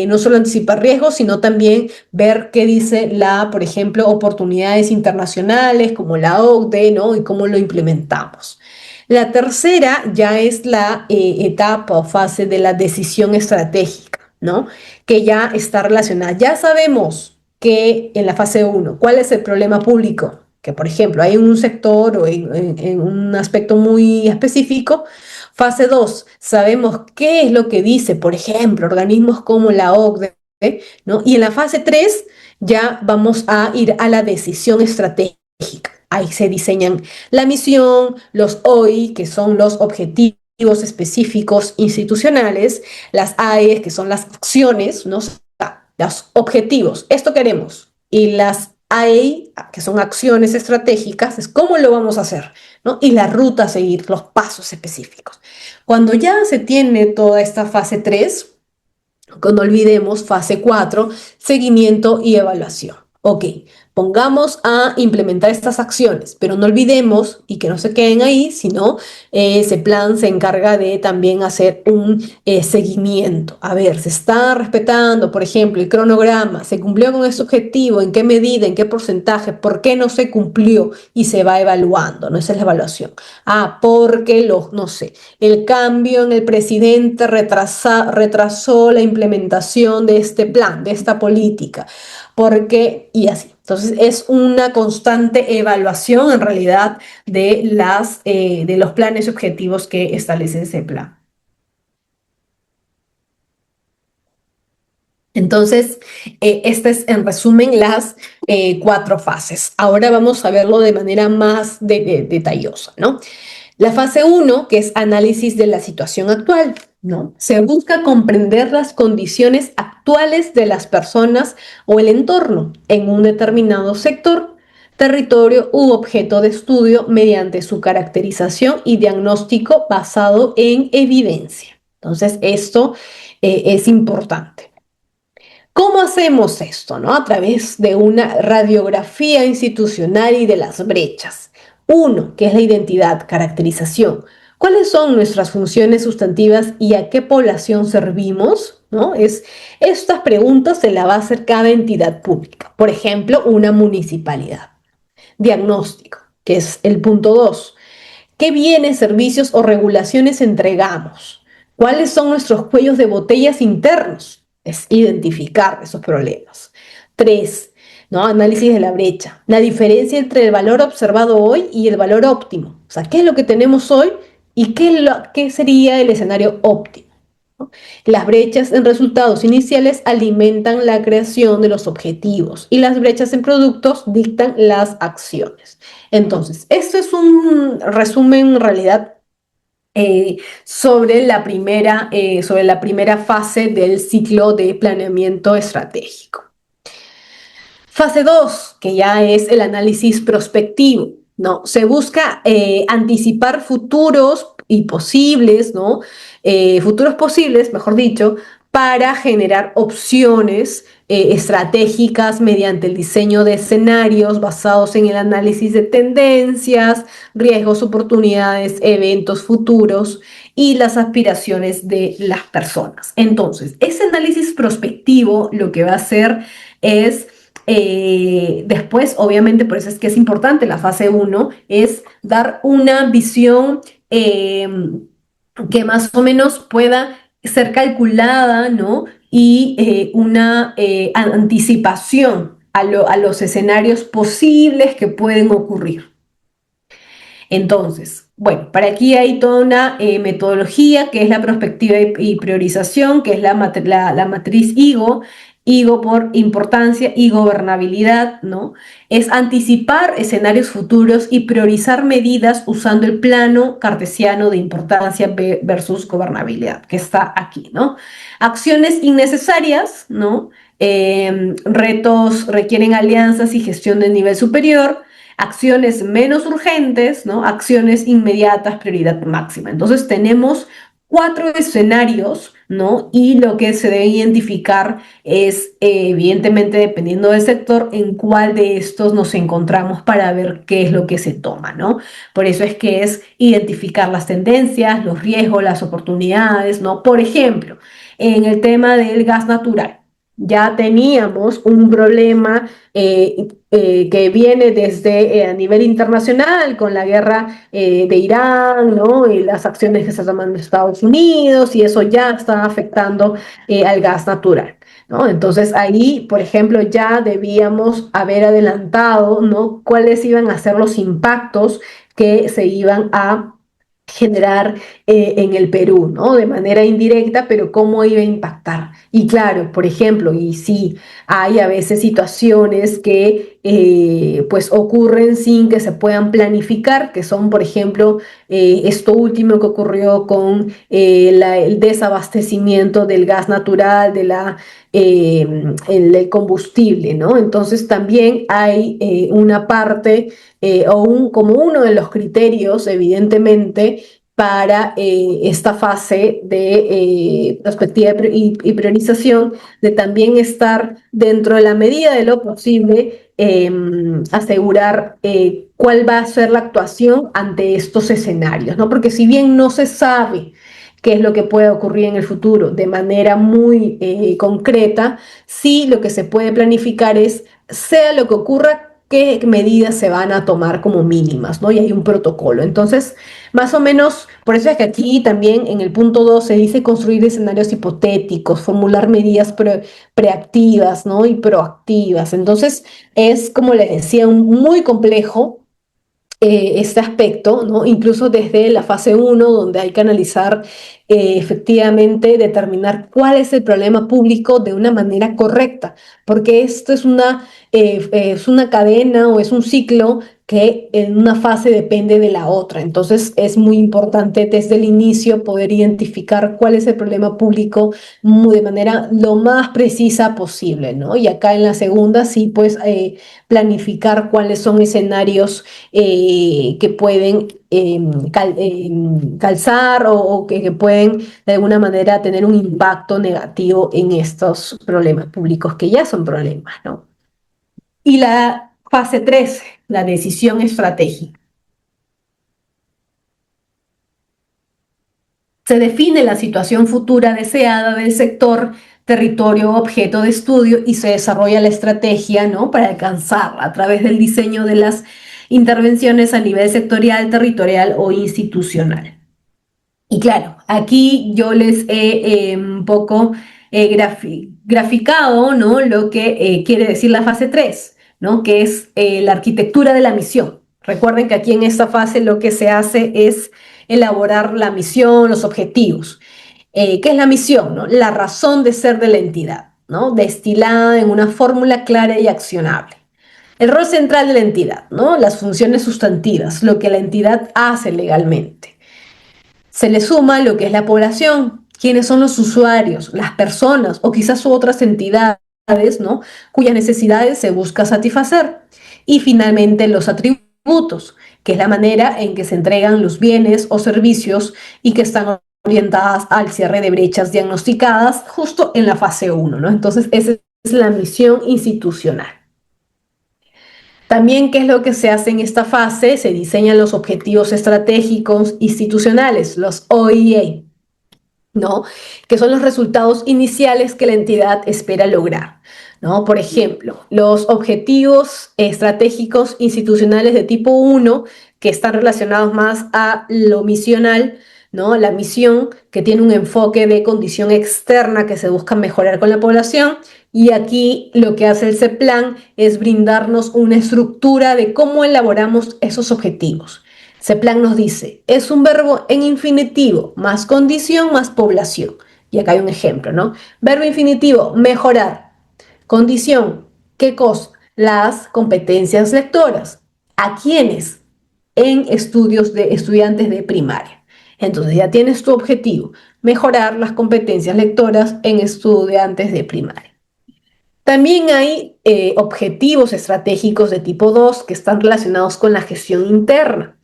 no solo anticipar riesgos, sino también ver qué dice por ejemplo, oportunidades internacionales como la OCDE, ¿no? Y cómo lo implementamos. La tercera ya es la etapa o fase de la decisión estratégica, ¿no? Que ya está relacionada. Ya sabemos que en la fase uno, ¿cuál es el problema público? Que, por ejemplo, hay un sector o en un aspecto muy específico. Fase 2, sabemos qué es lo que dice, por ejemplo, organismos como la OCDE, ¿no? Y en la fase 3 ya vamos a ir a la decisión estratégica. Ahí se diseñan la misión, los OI, que son los objetivos específicos institucionales, las AE, que son las acciones, ¿no? Los objetivos, esto queremos, y las AE, que son acciones estratégicas, es cómo lo vamos a hacer, ¿no? Y la ruta a seguir, los pasos específicos. Cuando ya se tiene toda esta fase 3, no olvidemos fase 4, seguimiento y evaluación. Ok, pongamos a implementar estas acciones, pero no olvidemos y que no se queden ahí, sino ese plan se encarga de también hacer un seguimiento. A ver, se está respetando, por ejemplo, el cronograma, se cumplió con ese objetivo, en qué medida, en qué porcentaje, por qué no se cumplió y se va evaluando, ¿no? Esa es la evaluación. Porque no sé, el cambio en el presidente retrasó la implementación de este plan, de esta política, y así. Entonces es una constante evaluación en realidad de los planes y objetivos que establece ese plan. Entonces, esta es en resumen las 4 fases. Ahora vamos a verlo de manera más detallosa, ¿no? La fase uno, que es análisis de la situación actual, ¿no? Se busca comprender las condiciones actuales de las personas o el entorno en un determinado sector, territorio u objeto de estudio mediante su caracterización y diagnóstico basado en evidencia. Entonces, esto es importante. ¿Cómo hacemos esto, no? A través de una radiografía institucional y de las brechas. Uno, que es la identidad, caracterización. ¿Cuáles son nuestras funciones sustantivas y a qué población servimos? ¿No? Estas preguntas se las va a hacer cada entidad pública. Por ejemplo, una municipalidad. Diagnóstico, que es el punto 2. ¿Qué bienes, servicios o regulaciones entregamos? ¿Cuáles son nuestros cuellos de botellas internos? Es identificar esos problemas. 3, ¿no? Análisis de la brecha. La diferencia entre el valor observado hoy y el valor óptimo. O sea, ¿qué es lo que tenemos hoy y qué sería el escenario óptimo? ¿No? Las brechas en resultados iniciales alimentan la creación de los objetivos y las brechas en productos dictan las acciones. Entonces, esto es un resumen en realidad sobre la primera fase del ciclo de planeamiento estratégico. Fase 2, que ya es el análisis prospectivo, ¿no? Se busca anticipar futuros y posibles, ¿no? Futuros posibles, mejor dicho, para generar opciones estratégicas mediante el diseño de escenarios basados en el análisis de tendencias, riesgos, oportunidades, eventos futuros y las aspiraciones de las personas. Entonces, ese análisis prospectivo lo que va a hacer es después, obviamente, por eso es que es importante la fase uno, es dar una visión que más o menos pueda ser calculada, ¿no? Y una anticipación a los escenarios posibles que pueden ocurrir. Entonces, bueno, para aquí hay toda una metodología que es la prospectiva y priorización, que es la matriz IGO, IGO por importancia y gobernabilidad, ¿no? Es anticipar escenarios futuros y priorizar medidas usando el plano cartesiano de importancia versus gobernabilidad, que está aquí, ¿no? Acciones innecesarias, ¿no? Retos requieren alianzas y gestión de nivel superior. Acciones menos urgentes, ¿no? Acciones inmediatas, prioridad máxima. Entonces tenemos cuatro escenarios, ¿no? Y lo que se debe identificar es, evidentemente, dependiendo del sector, en cuál de estos nos encontramos para ver qué es lo que se toma, ¿no? Por eso es que es identificar las tendencias, los riesgos, las oportunidades, ¿no? Por ejemplo, en el tema del gas natural. Ya teníamos un problema que viene desde a nivel internacional con la guerra de Irán, ¿no? Y las acciones que se toman en Estados Unidos y eso ya está afectando al gas natural, ¿no? Entonces ahí, por ejemplo, ya debíamos haber adelantado, ¿no? Cuáles iban a ser los impactos que se iban a generar en el Perú, ¿no? De manera indirecta, pero cómo iba a impactar. Y claro, por ejemplo, y sí, hay a veces situaciones que pues ocurren sin que se puedan planificar, que son, por ejemplo, esto último que ocurrió con el desabastecimiento del gas natural, el combustible, ¿no? Entonces también hay una parte como uno de los criterios, evidentemente, para esta fase de perspectiva y priorización, de también estar dentro de la medida de lo posible, asegurar cuál va a ser la actuación ante estos escenarios, ¿no? Porque si bien no se sabe qué es lo que puede ocurrir en el futuro de manera muy concreta, sí lo que se puede planificar es, sea lo que ocurra, qué medidas se van a tomar como mínimas, ¿no? Y hay un protocolo. Entonces, más o menos, por eso es que aquí también en el punto 2 se dice construir escenarios hipotéticos, formular medidas preactivas, ¿no? Y proactivas. Entonces, es, como les decía, muy complejo este aspecto, ¿no? Incluso desde la fase uno, donde hay que analizar efectivamente, determinar cuál es el problema público de una manera correcta, porque esto es una cadena o es un ciclo que en una fase depende de la otra. Entonces es muy importante desde el inicio poder identificar cuál es el problema público de manera lo más precisa posible, ¿no? Y acá en la segunda sí, pues planificar cuáles son escenarios que pueden calzar o que pueden de alguna manera tener un impacto negativo en estos problemas públicos que ya son problemas, ¿no? Y la fase 3, la decisión estratégica. Se define la situación futura deseada del sector, territorio, objeto de estudio y se desarrolla la estrategia, ¿no? Para alcanzarla a través del diseño de las intervenciones a nivel sectorial, territorial o institucional. Y claro, aquí yo les he un poco graficado, ¿no? Lo que quiere decir la fase 3, ¿no? Que es la arquitectura de la misión. Recuerden que aquí en esta fase lo que se hace es elaborar la misión, los objetivos. ¿Qué es la misión, no? La razón de ser de la entidad, ¿no? Destilada en una fórmula clara y accionable. El rol central de la entidad, ¿no? Las funciones sustantivas, lo que la entidad hace legalmente. Se le suma lo que es la población, quiénes son los usuarios, las personas o quizás otras entidades, ¿no? Cuyas necesidades se busca satisfacer. Y finalmente los atributos, que es la manera en que se entregan los bienes o servicios y que están orientadas al cierre de brechas diagnosticadas justo en la fase uno, ¿no? Entonces, esa es la misión institucional. También, ¿qué es lo que se hace en esta fase? Se diseñan los objetivos estratégicos institucionales, los OIE, ¿no? Que son los resultados iniciales que la entidad espera lograr, ¿no? Por ejemplo, los objetivos estratégicos institucionales de tipo 1, que están relacionados más a lo misional, ¿no? La misión, que tiene un enfoque de condición externa que se busca mejorar con la población. Y aquí lo que hace el CEPLAN es brindarnos una estructura de cómo elaboramos esos objetivos. CEPLAN nos dice, es un verbo en infinitivo, más condición, más población. Y acá hay un ejemplo, ¿no? Verbo infinitivo, mejorar. Condición, ¿qué cosa? Las competencias lectoras. ¿A quiénes? En estudios de estudiantes de primaria. Entonces ya tienes tu objetivo, mejorar las competencias lectoras en estudiantes de primaria. También hay objetivos estratégicos de tipo 2 que están relacionados con la gestión interna.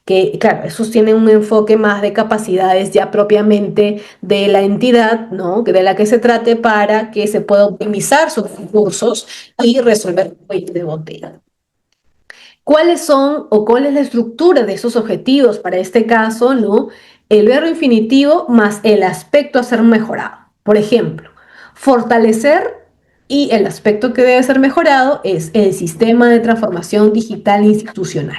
que, claro, esos tienen un enfoque más de capacidades ya propiamente de la entidad, ¿no? De la que se trate para que se pueda optimizar sus recursos y resolver cuellos de botella. ¿Cuáles son o cuál es la estructura de esos objetivos para este caso, ¿no? El verbo infinitivo más el aspecto a ser mejorado. Por ejemplo, fortalecer y el aspecto que debe ser mejorado es el sistema de transformación digital institucional.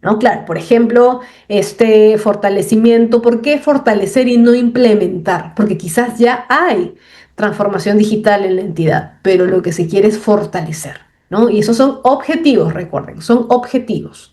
¿No? Claro, por ejemplo, este fortalecimiento, ¿por qué fortalecer y no implementar? Porque quizás ya hay transformación digital en la entidad, pero lo que se quiere es fortalecer, ¿no? Y esos son objetivos, recuerden, son objetivos.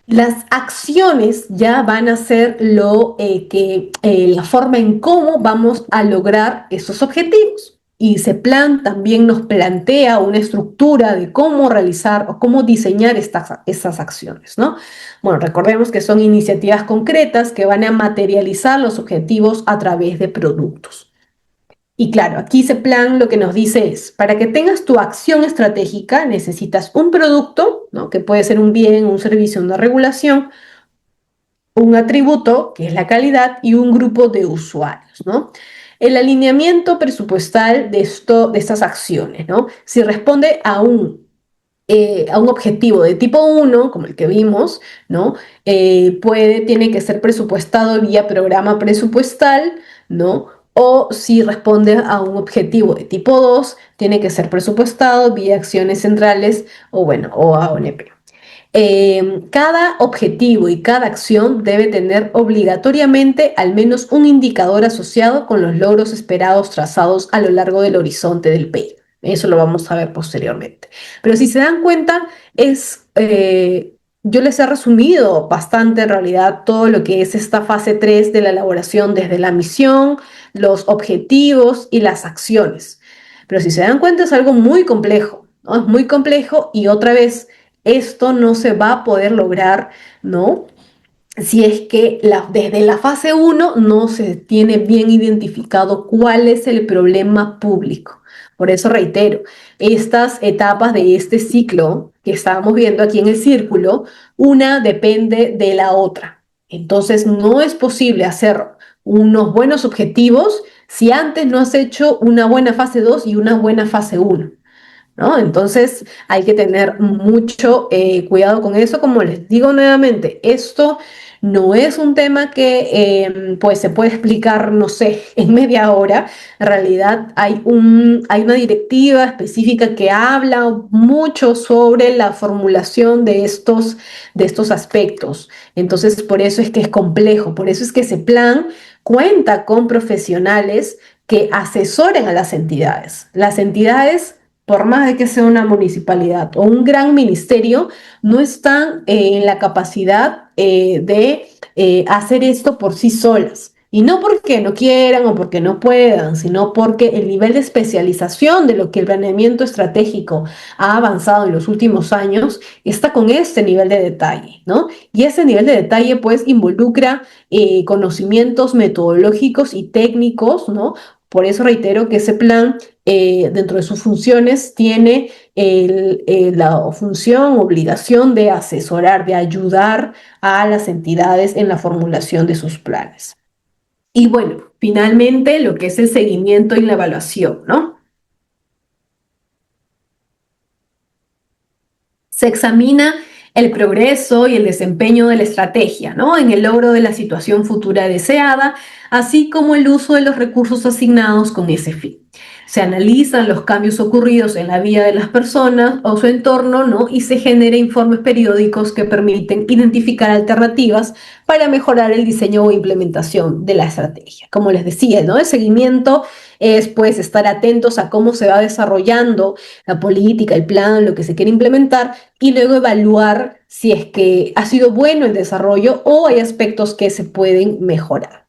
Las acciones ya van a ser la forma en cómo vamos a lograr esos objetivos. Y ese plan también nos plantea una estructura de cómo realizar o cómo diseñar estas acciones, ¿no? Bueno, recordemos que son iniciativas concretas que van a materializar los objetivos a través de productos. Y claro, aquí ese plan lo que nos dice es, para que tengas tu acción estratégica necesitas un producto, ¿no? Que puede ser un bien, un servicio, una regulación, un atributo, que es la calidad, y un grupo de usuarios, ¿no? El alineamiento presupuestal de estas acciones, ¿no? Si responde a un objetivo de tipo uno como el que vimos, ¿no? Tiene que ser presupuestado vía programa presupuestal, ¿no? O si responde a un objetivo de tipo 2 tiene que ser presupuestado vía acciones centrales o bueno, o AONP. Cada objetivo y cada acción debe tener obligatoriamente al menos un indicador asociado con los logros esperados trazados a lo largo del horizonte del PEI. Eso lo vamos a ver posteriormente. Pero si se dan cuenta, yo les he resumido bastante en realidad todo lo que es esta fase 3 de la elaboración desde la misión, los objetivos y las acciones. Pero si se dan cuenta es algo muy complejo, ¿no? Es muy complejo y otra vez esto no se va a poder lograr, ¿no? Si es que desde la fase uno no se tiene bien identificado cuál es el problema público. Por eso reitero, estas etapas de este ciclo que estábamos viendo aquí en el círculo, una depende de la otra. Entonces no es posible hacer unos buenos objetivos si antes no has hecho una buena fase 2 y una buena fase uno, ¿no? Entonces hay que tener mucho cuidado con eso. Como les digo nuevamente, esto no es un tema que pues se puede explicar, no sé, en media hora. En realidad hay una directiva específica que habla mucho sobre la formulación de estos aspectos. Entonces por eso es que es complejo, por eso es que ese plan cuenta con profesionales que asesoren a las entidades. Las entidades, por más de que sea una municipalidad o un gran ministerio, no están en la capacidad de hacer esto por sí solas. Y no porque no quieran o porque no puedan, sino porque el nivel de especialización de lo que el planeamiento estratégico ha avanzado en los últimos años está con este nivel de detalle, ¿no? Y ese nivel de detalle pues involucra conocimientos metodológicos y técnicos, ¿no? Por eso reitero que ese plan, dentro de sus funciones, tiene la función, obligación de asesorar, de ayudar a las entidades en la formulación de sus planes. Y bueno, finalmente lo que es el seguimiento y la evaluación, ¿no? Se examina el progreso y el desempeño de la estrategia, ¿no? En el logro de la situación futura deseada, así como el uso de los recursos asignados con ese fin. Se analizan los cambios ocurridos en la vida de las personas o su entorno, ¿no? Y se generan informes periódicos que permiten identificar alternativas para mejorar el diseño o implementación de la estrategia. Como les decía, ¿no? El seguimiento es pues estar atentos a cómo se va desarrollando la política, el plan, lo que se quiere implementar y luego evaluar si es que ha sido bueno el desarrollo o hay aspectos que se pueden mejorar,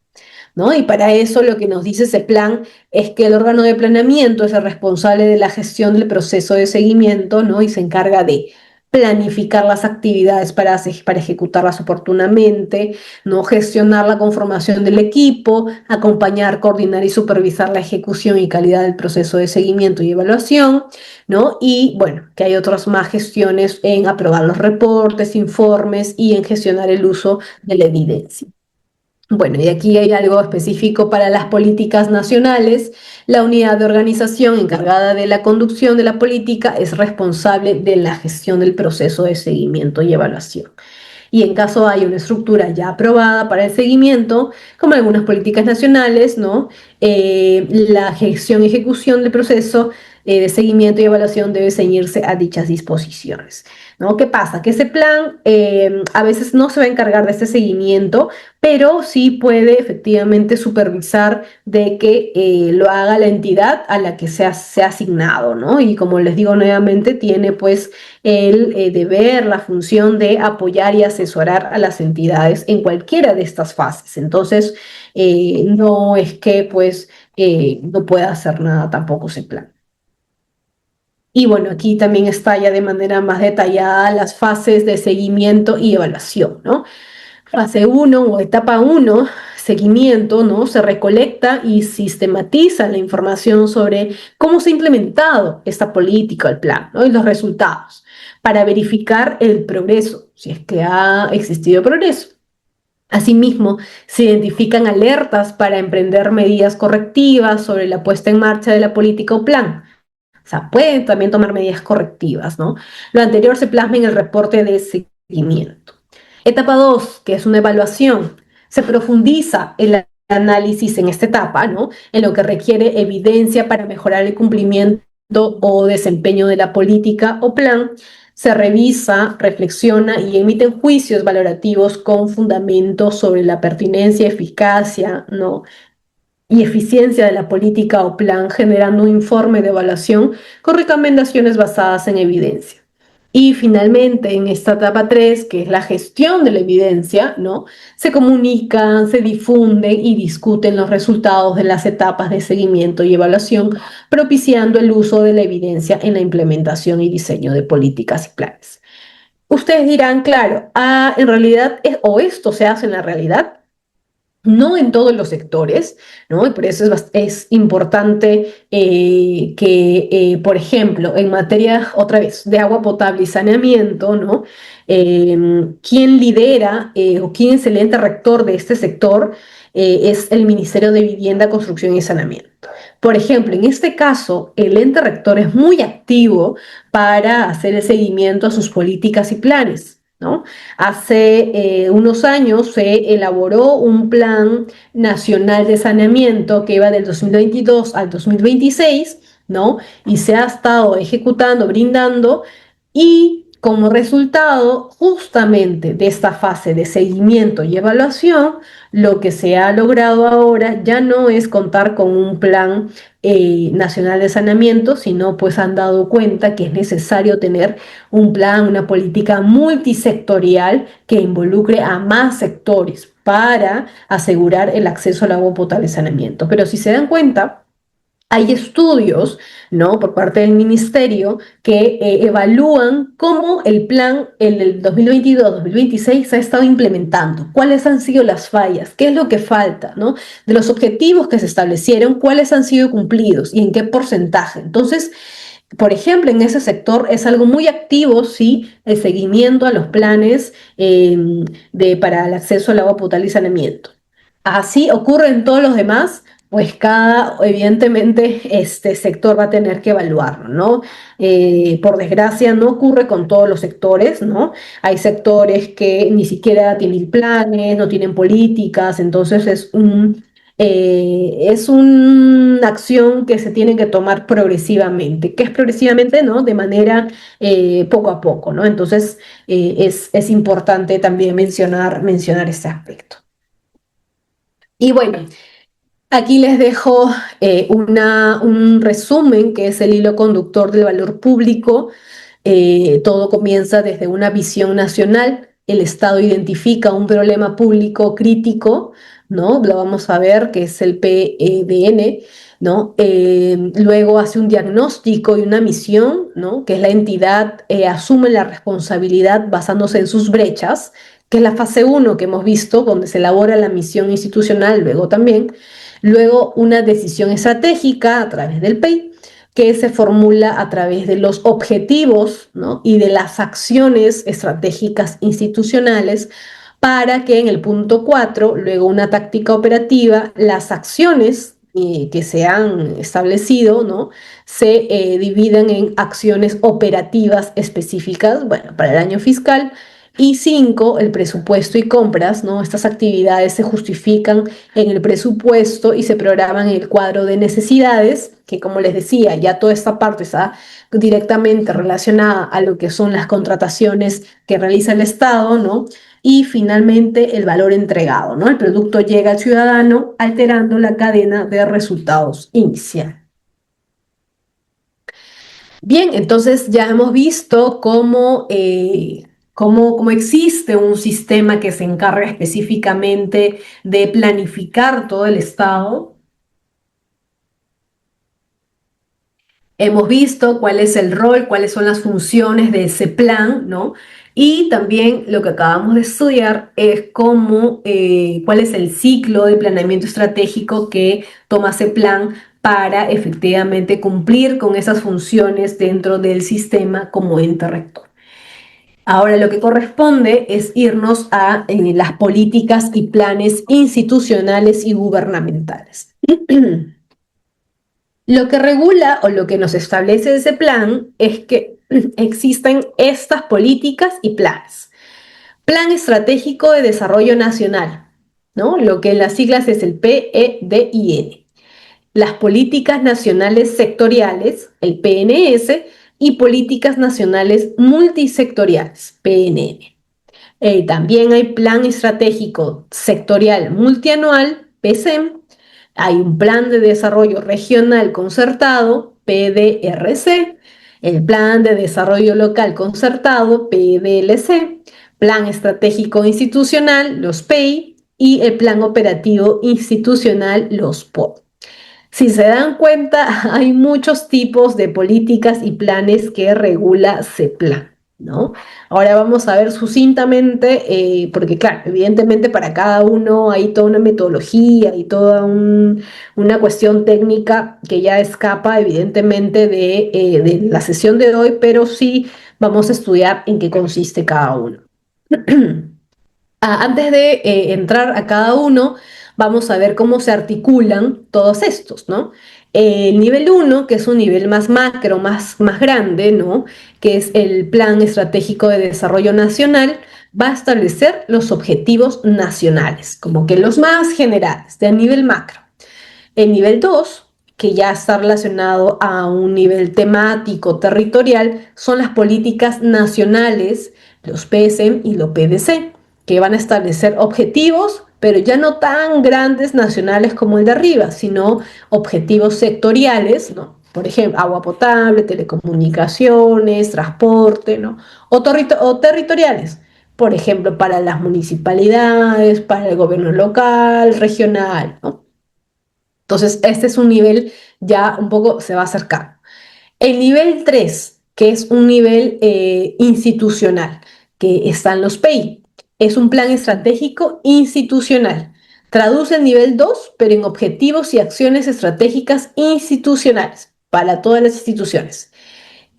¿no? Y para eso lo que nos dice ese plan es que el órgano de planeamiento es el responsable de la gestión del proceso de seguimiento, ¿no? Y se encarga de planificar las actividades para ejecutarlas oportunamente, no gestionar la conformación del equipo, acompañar, coordinar y supervisar la ejecución y calidad del proceso de seguimiento y evaluación, ¿no? Y bueno, que hay otras más gestiones en aprobar los reportes, informes y en gestionar el uso de la evidencia. Bueno, y aquí hay algo específico para las políticas nacionales. La unidad de organización encargada de la conducción de la política es responsable de la gestión del proceso de seguimiento y evaluación. Y en caso hay una estructura ya aprobada para el seguimiento, como algunas políticas nacionales, ¿no? La gestión y ejecución del proceso de seguimiento y evaluación debe ceñirse a dichas disposiciones, ¿no? ¿Qué pasa? Que ese plan a veces no se va a encargar de este seguimiento, pero sí puede efectivamente supervisar de que lo haga la entidad a la que se ha asignado, ¿no? Y como les digo nuevamente, tiene pues el deber, la función de apoyar y asesorar a las entidades en cualquiera de estas fases. Entonces, no es que pues no pueda hacer nada tampoco ese plan. Y bueno, aquí también está ya de manera más detallada las fases de seguimiento y evaluación, ¿no? Fase uno o etapa uno, seguimiento, ¿no? Se recolecta y sistematiza la información sobre cómo se ha implementado esta política, el plan, ¿no? Y los resultados, para verificar el progreso, si es que ha existido progreso. Asimismo, se identifican alertas para emprender medidas correctivas sobre la puesta en marcha de la política o plan. O sea, pueden también tomar medidas correctivas, ¿no? Lo anterior se plasma en el reporte de seguimiento. Etapa 2, que es una evaluación. Se profundiza el análisis en esta etapa, ¿no? En lo que requiere evidencia para mejorar el cumplimiento o desempeño de la política o plan. Se revisa, reflexiona y emiten juicios valorativos con fundamentos sobre la pertinencia, eficacia, ¿no? y eficiencia de la política o plan, generando un informe de evaluación con recomendaciones basadas en evidencia. Y finalmente, en esta etapa 3, que es la gestión de la evidencia, ¿no? Se comunican, se difunden y discuten los resultados de las etapas de seguimiento y evaluación, propiciando el uso de la evidencia en la implementación y diseño de políticas y planes. Ustedes dirán, claro, en realidad, o esto se hace en la realidad, no en todos los sectores, ¿no? Y por eso es importante que, por ejemplo, en materia, otra vez, de agua potable y saneamiento, ¿no? Quien lidera o quién es el ente rector de este sector es el Ministerio de Vivienda, Construcción y Saneamiento. Por ejemplo, en este caso, el ente rector es muy activo para hacer el seguimiento a sus políticas y planes, ¿no? Hace unos años se elaboró un plan nacional de saneamiento que iba del 2022 al 2026, ¿no? Y se ha estado ejecutando, brindando, y como resultado justamente de esta fase de seguimiento y evaluación, lo que se ha logrado ahora ya no es contar con un plan nacional de saneamiento, sino pues han dado cuenta que es necesario tener un plan, una política multisectorial que involucre a más sectores para asegurar el acceso al agua potable y saneamiento. Pero si se dan cuenta, hay estudios, ¿no? Por parte del ministerio que evalúan cómo el plan en el 2022-2026 se ha estado implementando, cuáles han sido las fallas, qué es lo que falta, ¿no? De los objetivos que se establecieron, cuáles han sido cumplidos y en qué porcentaje. Entonces, por ejemplo, en ese sector es algo muy activo, sí, el seguimiento a los planes para el acceso al agua potable y saneamiento. Así ocurre en todos los demás, pues evidentemente, este sector va a tener que evaluarlo, ¿no? Por desgracia, no ocurre con todos los sectores, ¿no? Hay sectores que ni siquiera tienen planes, no tienen políticas, entonces es una acción que se tiene que tomar progresivamente. ¿Qué es progresivamente? ¿No? De manera poco a poco, ¿no? Entonces, es importante también mencionar este aspecto. Y bueno, aquí les dejo un resumen que es el hilo conductor del valor público. Todo comienza desde una visión nacional el Estado identifica un problema público crítico, ¿no? Lo vamos a ver, que es el PDN, ¿no? Luego hace un diagnóstico y una misión, ¿no? Que es la entidad asume la responsabilidad basándose en sus brechas, que es la fase uno que hemos visto, donde se elabora la misión institucional, luego también. Luego una decisión estratégica a través del PEI, que se formula a través de los objetivos, ¿no? Y de las acciones estratégicas institucionales para que en el punto 4, luego una táctica operativa, las acciones que se han establecido, ¿no? Se dividan en acciones operativas específicas, bueno, para el año fiscal. Y 5, el presupuesto y compras, ¿no? Estas actividades se justifican en el presupuesto y se programan en el cuadro de necesidades, que como les decía, ya toda esta parte está directamente relacionada a lo que son las contrataciones que realiza el Estado, ¿no? Y finalmente el valor entregado, ¿no? El producto llega al ciudadano alterando la cadena de resultados inicial. Bien, entonces ya hemos visto cómo existe un sistema que se encarga específicamente de planificar todo el Estado. Hemos visto cuál es el rol, cuáles son las funciones de ese plan, ¿no? Y también lo que acabamos de estudiar es cuál es el ciclo de planeamiento estratégico que toma ese plan para efectivamente cumplir con esas funciones dentro del sistema como ente rector. Ahora lo que corresponde es irnos a las políticas y planes institucionales y gubernamentales. Lo que regula o lo que nos establece ese plan es que existen estas políticas y planes. Plan Estratégico de Desarrollo Nacional, ¿no? Lo que en las siglas es el PEDIN. Las políticas nacionales sectoriales, el PNS, y políticas nacionales multisectoriales, PNM. También hay plan estratégico sectorial multianual, PSEM. Hay un plan de desarrollo regional concertado, PDRC. El plan de desarrollo local concertado, PDLC. Plan estratégico institucional, los PEI. Y el plan operativo institucional, los POD. Si se dan cuenta, hay muchos tipos de políticas y planes que regula CEPLAN, ¿no? Ahora vamos a ver sucintamente, porque claro, evidentemente para cada uno hay toda una metodología y toda una cuestión técnica que ya escapa evidentemente de la sesión de hoy, pero sí vamos a estudiar en qué consiste cada uno. Antes de entrar a cada uno, vamos a ver cómo se articulan todos estos, ¿no? El nivel uno, que es un nivel más macro, más grande, ¿no? Que es el Plan Estratégico de Desarrollo Nacional, va a establecer los objetivos nacionales, como que los más generales, de nivel macro. El nivel 2, que ya está relacionado a un nivel temático territorial, son las políticas nacionales, los PSM y los PDC, que van a establecer objetivos, pero ya no tan grandes nacionales como el de arriba, sino objetivos sectoriales, ¿no? Por ejemplo, agua potable, telecomunicaciones, transporte, ¿no? O territoriales, por ejemplo, para las municipalidades, para el gobierno local, regional, ¿no? Entonces, este es un nivel ya un poco se va a acercar. El nivel 3, que es un nivel institucional, que están los PEI, es un plan estratégico institucional. Traduce el nivel 2, pero en objetivos y acciones estratégicas institucionales para todas las instituciones.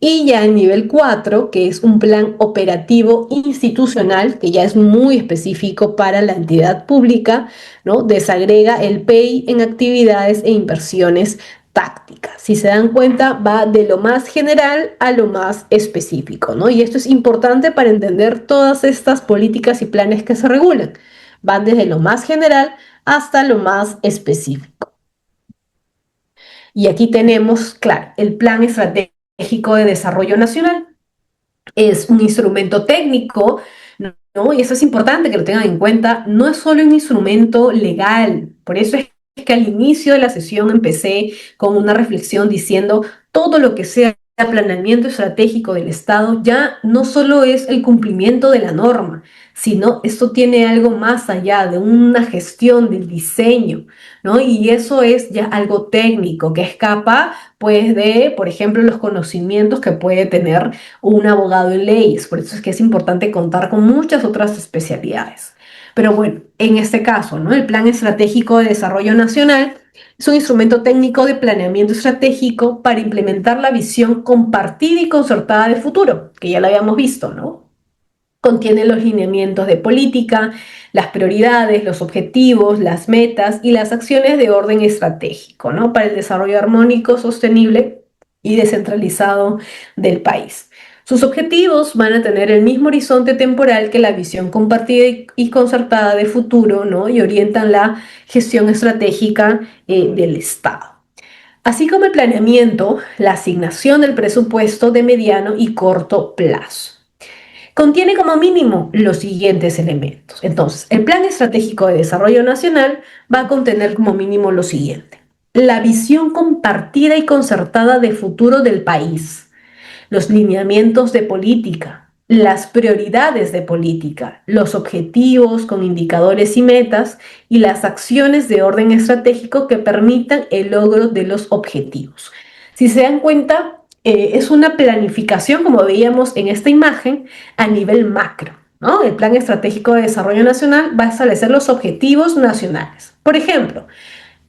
Y ya el nivel 4, que es un plan operativo institucional, que ya es muy específico para la entidad pública, ¿no? Desagrega el PEI en actividades e inversiones tácticas. Si se dan cuenta, va de lo más general a lo más específico, ¿no? Y esto es importante para entender todas estas políticas y planes que se regulan. Van desde lo más general hasta lo más específico. Y aquí tenemos, claro, el plan estratégico de desarrollo nacional. Es un instrumento técnico, ¿no? Y eso es importante que lo tengan en cuenta. No es solo un instrumento legal. Por eso es que al inicio de la sesión empecé con una reflexión diciendo todo lo que sea planeamiento estratégico del Estado ya no solo es el cumplimiento de la norma, sino esto tiene algo más allá de una gestión del diseño, ¿no? Y eso es ya algo técnico que escapa, pues, de, por ejemplo, los conocimientos que puede tener un abogado en leyes. Por eso es que es importante contar con muchas otras especialidades. Pero bueno, en este caso, ¿no? El Plan Estratégico de Desarrollo Nacional es un instrumento técnico de planeamiento estratégico para implementar la visión compartida y concertada de futuro, que ya lo habíamos visto, ¿no? Contiene los lineamientos de política, las prioridades, los objetivos, las metas y las acciones de orden estratégico, ¿no? Para el desarrollo armónico, sostenible y descentralizado del país. Sus objetivos van a tener el mismo horizonte temporal que la visión compartida y concertada de futuro, ¿no? Y orientan la gestión estratégica del Estado. Así como el planeamiento, la asignación del presupuesto de mediano y corto plazo. Contiene como mínimo los siguientes elementos. Entonces, el Plan Estratégico de Desarrollo Nacional va a contener como mínimo lo siguiente: la visión compartida y concertada de futuro del país, los lineamientos de política, las prioridades de política, los objetivos con indicadores y metas y las acciones de orden estratégico que permitan el logro de los objetivos. Si se dan cuenta, es una planificación, como veíamos en esta imagen, a nivel macro, ¿no? El Plan Estratégico de Desarrollo Nacional va a establecer los objetivos nacionales. Por ejemplo,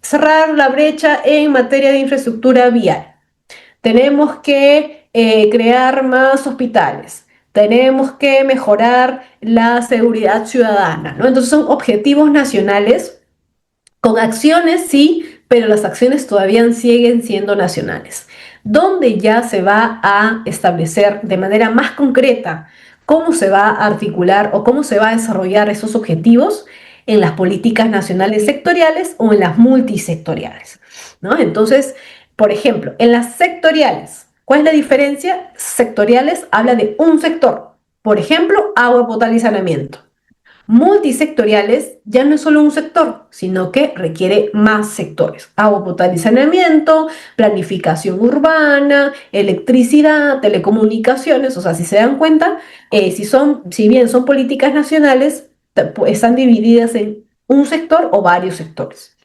cerrar la brecha en materia de infraestructura vial. Tenemos que crear más hospitales, tenemos que mejorar la seguridad ciudadana, ¿no? Entonces son objetivos nacionales con acciones, sí, pero las acciones todavía siguen siendo nacionales, donde ya se va a establecer de manera más concreta cómo se va a articular o cómo se va a desarrollar esos objetivos en las políticas nacionales sectoriales o en las multisectoriales, ¿no? Entonces, por ejemplo, en las sectoriales, ¿cuál es la diferencia? Sectoriales habla de un sector, por ejemplo, agua potable y saneamiento. Multisectoriales ya no es solo un sector, sino que requiere más sectores. Agua potable y saneamiento, planificación urbana, electricidad, telecomunicaciones. O sea, si se dan cuenta, si bien son políticas nacionales, están divididas en un sector o varios sectores.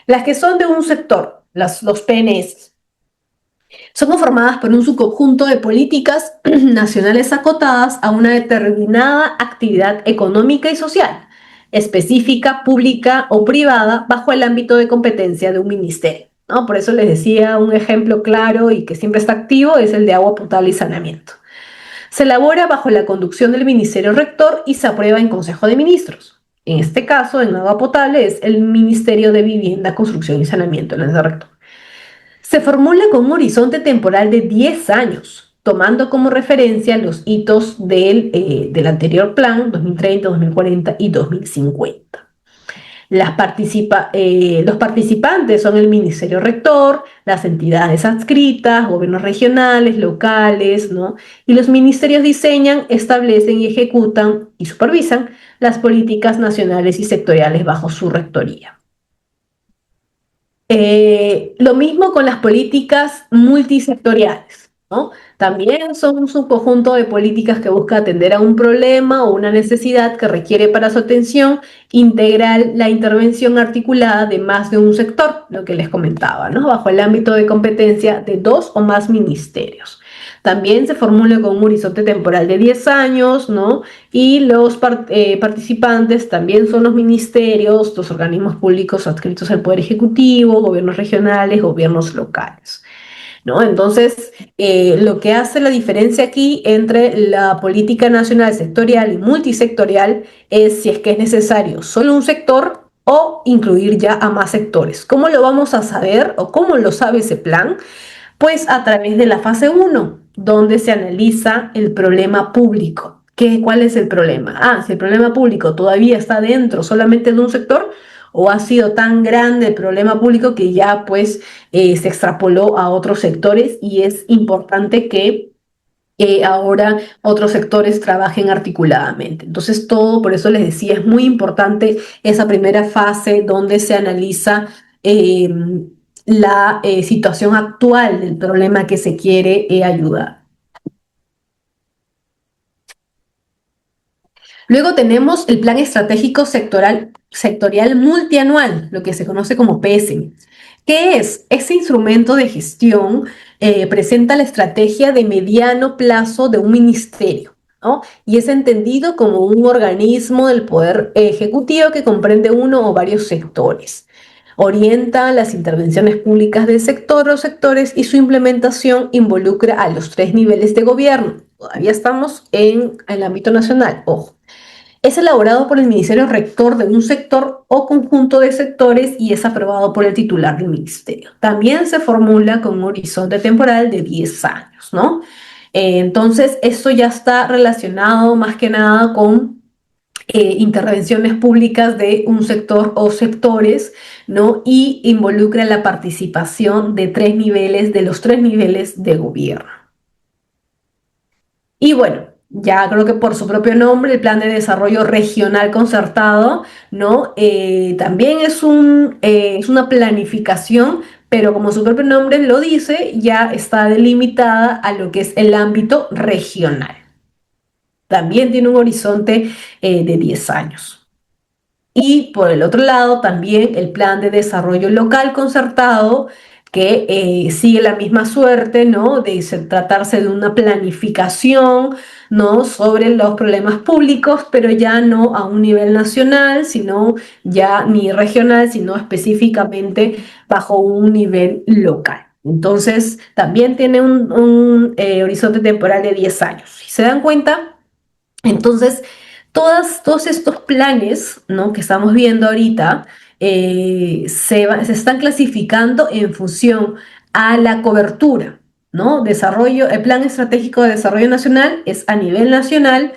Las que son de un sector, los PNS, son conformadas por un subconjunto de políticas nacionales acotadas a una determinada actividad económica y social, específica, pública o privada, bajo el ámbito de competencia de un ministerio, ¿no? Por eso les decía, un ejemplo claro y que siempre está activo es el de agua potable y saneamiento. Se elabora bajo la conducción del Ministerio Rector y se aprueba en Consejo de Ministros. En este caso, en agua potable es el Ministerio de Vivienda, Construcción y Saneamiento, el ente rector. Se formula con un horizonte temporal de 10 años, tomando como referencia los hitos del anterior plan, 2030, 2040 y 2050. Los participantes son el Ministerio Rector, las entidades adscritas, gobiernos regionales, locales, ¿no? Y los ministerios diseñan, establecen y ejecutan y supervisan las políticas nacionales y sectoriales bajo su rectoría. Lo mismo con las políticas multisectoriales, ¿no? También son un subconjunto de políticas que busca atender a un problema o una necesidad que requiere para su atención integral la intervención articulada de más de un sector, lo que les comentaba, ¿no? Bajo el ámbito de competencia de 2 o más ministerios. También se formula con un horizonte temporal de 10 años, ¿no? Y los participantes también son los ministerios, los organismos públicos adscritos al Poder Ejecutivo, gobiernos regionales, gobiernos locales, ¿no? Entonces, lo que hace la diferencia aquí entre la política nacional sectorial y multisectorial es si es que es necesario solo un sector o incluir ya a más sectores. ¿Cómo lo vamos a saber o cómo lo sabe ese plan? Pues a través de la fase 1, donde se analiza el problema público. ¿Cuál es el problema? Si el problema público todavía está dentro solamente de un sector, o ha sido tan grande el problema público que ya pues se extrapoló a otros sectores, y es importante que ahora otros sectores trabajen articuladamente. Entonces todo, por eso les decía, es muy importante esa primera fase donde se analiza la situación actual del problema que se quiere ayudar. Luego tenemos el Plan Estratégico Sectorial Multianual, lo que se conoce como PESE. ¿Qué es? Ese instrumento de gestión presenta la estrategia de mediano plazo de un ministerio, ¿no? Y es entendido como un organismo del poder ejecutivo que comprende uno o varios sectores. Orienta las intervenciones públicas del sector o sectores y su implementación involucra a los tres niveles de gobierno. Todavía estamos en el ámbito nacional, ojo. Es elaborado por el Ministerio Rector de un sector o conjunto de sectores y es aprobado por el titular del ministerio. También se formula con un horizonte temporal de 10 años, ¿no? Entonces, esto ya está relacionado más que nada con intervenciones públicas de un sector o sectores, ¿no? Y involucra la participación de de los tres niveles de gobierno. Y bueno, ya creo que por su propio nombre, el Plan de Desarrollo Regional Concertado, ¿no? También es una planificación, pero como su propio nombre lo dice, ya está delimitada a lo que es el ámbito regional. También tiene un horizonte de 10 años. Y por el otro lado, también el plan de desarrollo local concertado, que sigue la misma suerte, ¿no? De tratarse de una planificación, ¿no? Sobre los problemas públicos, pero ya no a un nivel nacional, sino ya ni regional, sino específicamente bajo un nivel local. Entonces, también tiene un horizonte temporal de 10 años. Si se dan cuenta, entonces, todos estos planes, ¿no? Que estamos viendo ahorita se están clasificando en función a la cobertura, ¿no? El Plan Estratégico de Desarrollo Nacional es a nivel nacional.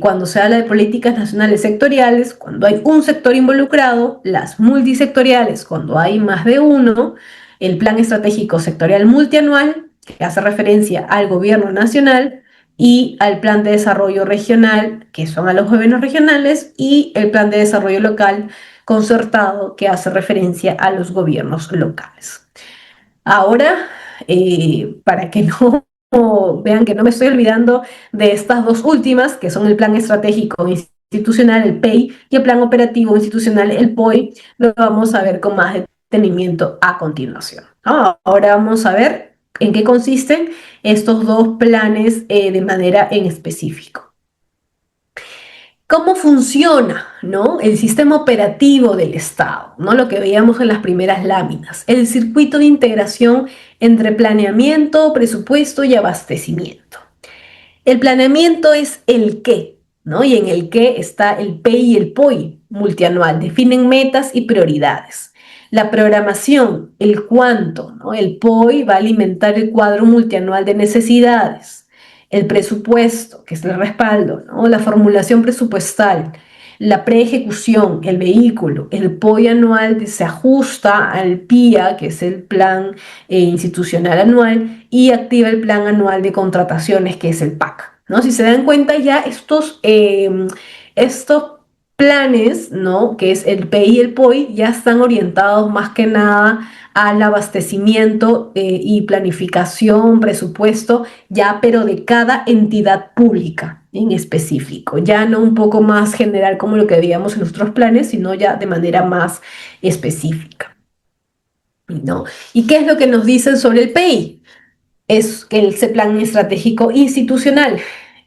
Cuando se habla de políticas nacionales sectoriales, cuando hay un sector involucrado, las multisectoriales, cuando hay más de uno, el Plan Estratégico Sectorial Multianual, que hace referencia al gobierno nacional, y al plan de desarrollo regional, que son a los gobiernos regionales, y el plan de desarrollo local concertado, que hace referencia a los gobiernos locales. Ahora, para que no vean que no me estoy olvidando de estas dos últimas, que son el plan estratégico institucional, el PEI, y el plan operativo institucional, el POI, lo vamos a ver con más detenimiento a continuación. Ahora vamos a ver en qué consisten estos dos planes de manera en específico. ¿Cómo funciona, ¿no? El sistema operativo del Estado? ¿No? Lo que veíamos en las primeras láminas. El circuito de integración entre planeamiento, presupuesto y abastecimiento. El planeamiento es el qué, ¿no? Y en el qué está el P y el POI multianual. Definen metas y prioridades. La programación, el cuánto, ¿no? El POI va a alimentar el cuadro multianual de necesidades. El presupuesto, que es el respaldo, ¿no? La formulación presupuestal, la preejecución, el vehículo, el POI anual se ajusta al PIA, que es el plan institucional anual, y activa el plan anual de contrataciones, que es el PAC, ¿no? Si se dan cuenta ya estos planes, ¿no? Que es el PI y el POI, ya están orientados más que nada al abastecimiento y planificación, presupuesto, ya pero de cada entidad pública en específico, ya no un poco más general como lo que veíamos en nuestros planes, sino ya de manera más específica, ¿no? ¿Y qué es lo que nos dicen sobre el PI? Es que ese plan estratégico institucional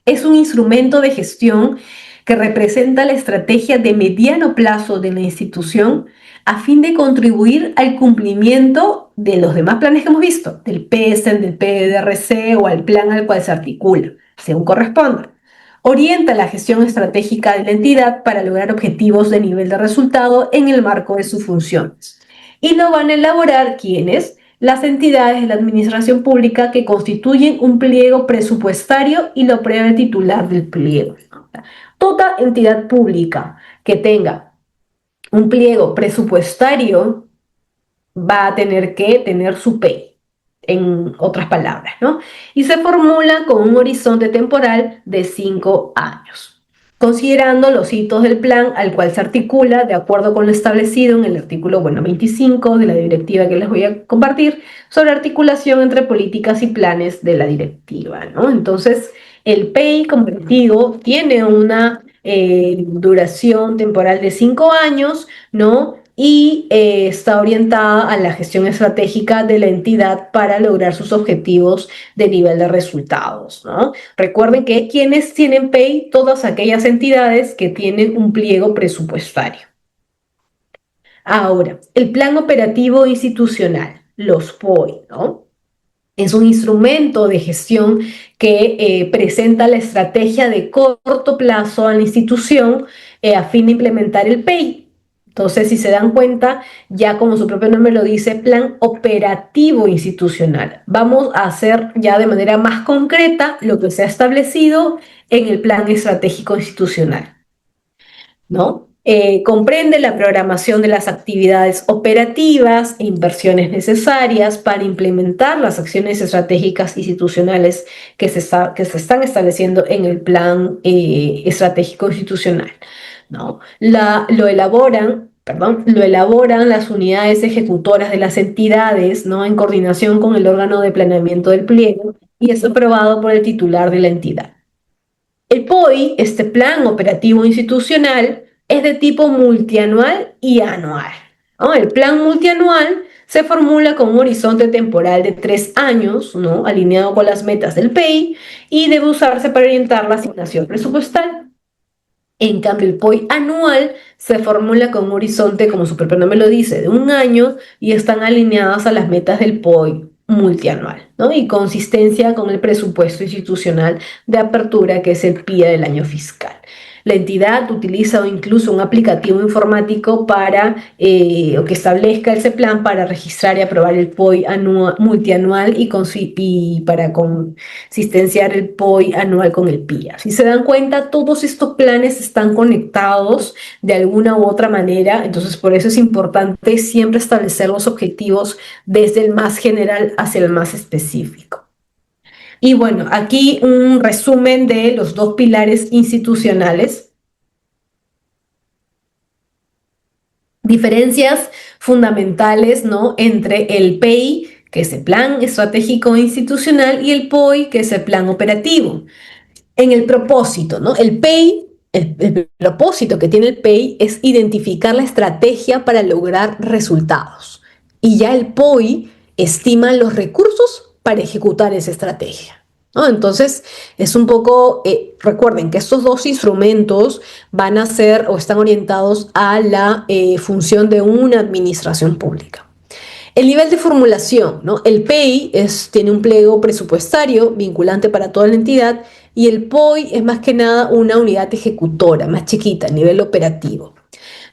es un instrumento de gestión que representa la estrategia de mediano plazo de la institución a fin de contribuir al cumplimiento de los demás planes que hemos visto, del PESEN, del PDRC o al plan al cual se articula, según corresponda. Orienta la gestión estratégica de la entidad para lograr objetivos de nivel de resultado en el marco de sus funciones. Y lo van a elaborar quienes las entidades de la administración pública que constituyen un pliego presupuestario y lo aprueba el titular del pliego. Toda entidad pública que tenga un pliego presupuestario va a tener que tener su PEI, en otras palabras, ¿no? Y se formula con un horizonte temporal de 5 años. considerando los hitos del plan al cual se articula de acuerdo con lo establecido en el artículo, 25 de la directiva que les voy a compartir sobre articulación entre políticas y planes de la directiva, ¿no? Entonces, el PEI, como les digo, tiene una duración temporal de 5 años, ¿no? Y está orientada a la gestión estratégica de la entidad para lograr sus objetivos de nivel de resultados, ¿no? Recuerden que quienes tienen PEI, todas aquellas entidades que tienen un pliego presupuestario. Ahora, el plan operativo institucional, los POI, ¿no? Es un instrumento de gestión que presenta la estrategia de corto plazo a la institución a fin de implementar el PEI. Entonces, si se dan cuenta, ya como su propio nombre lo dice, plan operativo institucional. Vamos a hacer ya de manera más concreta lo que se ha establecido en el plan estratégico institucional, ¿no? Comprende la programación de las actividades operativas e inversiones necesarias para implementar las acciones estratégicas institucionales que se están estableciendo en el plan estratégico institucional, ¿no? Lo elaboran las unidades ejecutoras de las entidades, ¿no? En coordinación con el órgano de planeamiento del pliego y es aprobado por el titular de la entidad. El POI, este plan operativo institucional, es de tipo multianual y anual, ¿no? El plan multianual se formula con un horizonte temporal de 3 años, ¿no? Alineado con las metas del PEI y debe usarse para orientar la asignación presupuestal. En cambio, el POI anual se formula con un horizonte, como su propio nombre lo dice, de 1 año y están alineadas a las metas del POI multianual, ¿no? Y consistencia con el presupuesto institucional de apertura, que es el PIA del año fiscal. La entidad utiliza incluso un aplicativo informático para, o que establezca ese plan para registrar y aprobar el POI multianual y para consistenciar el POI anual con el PIA. Si se dan cuenta, todos estos planes están conectados de alguna u otra manera, entonces por eso es importante siempre establecer los objetivos desde el más general hacia el más específico. Y bueno, aquí un resumen de los 2 pilares institucionales. Diferencias fundamentales, ¿no? Entre el PEI, que es el Plan Estratégico Institucional, y el POI, que es el Plan Operativo. En el propósito, ¿no? El PEI, el propósito que tiene el PEI es identificar la estrategia para lograr resultados. Y ya el POI estima los recursos para ejecutar esa estrategia, ¿no? Entonces, es un poco, recuerden que estos 2 instrumentos van a ser o están orientados a la función de una administración pública. El nivel de formulación, ¿no? El PEI tiene un pliego presupuestario vinculante para toda la entidad y el POI es más que nada una unidad ejecutora, más chiquita, a nivel operativo.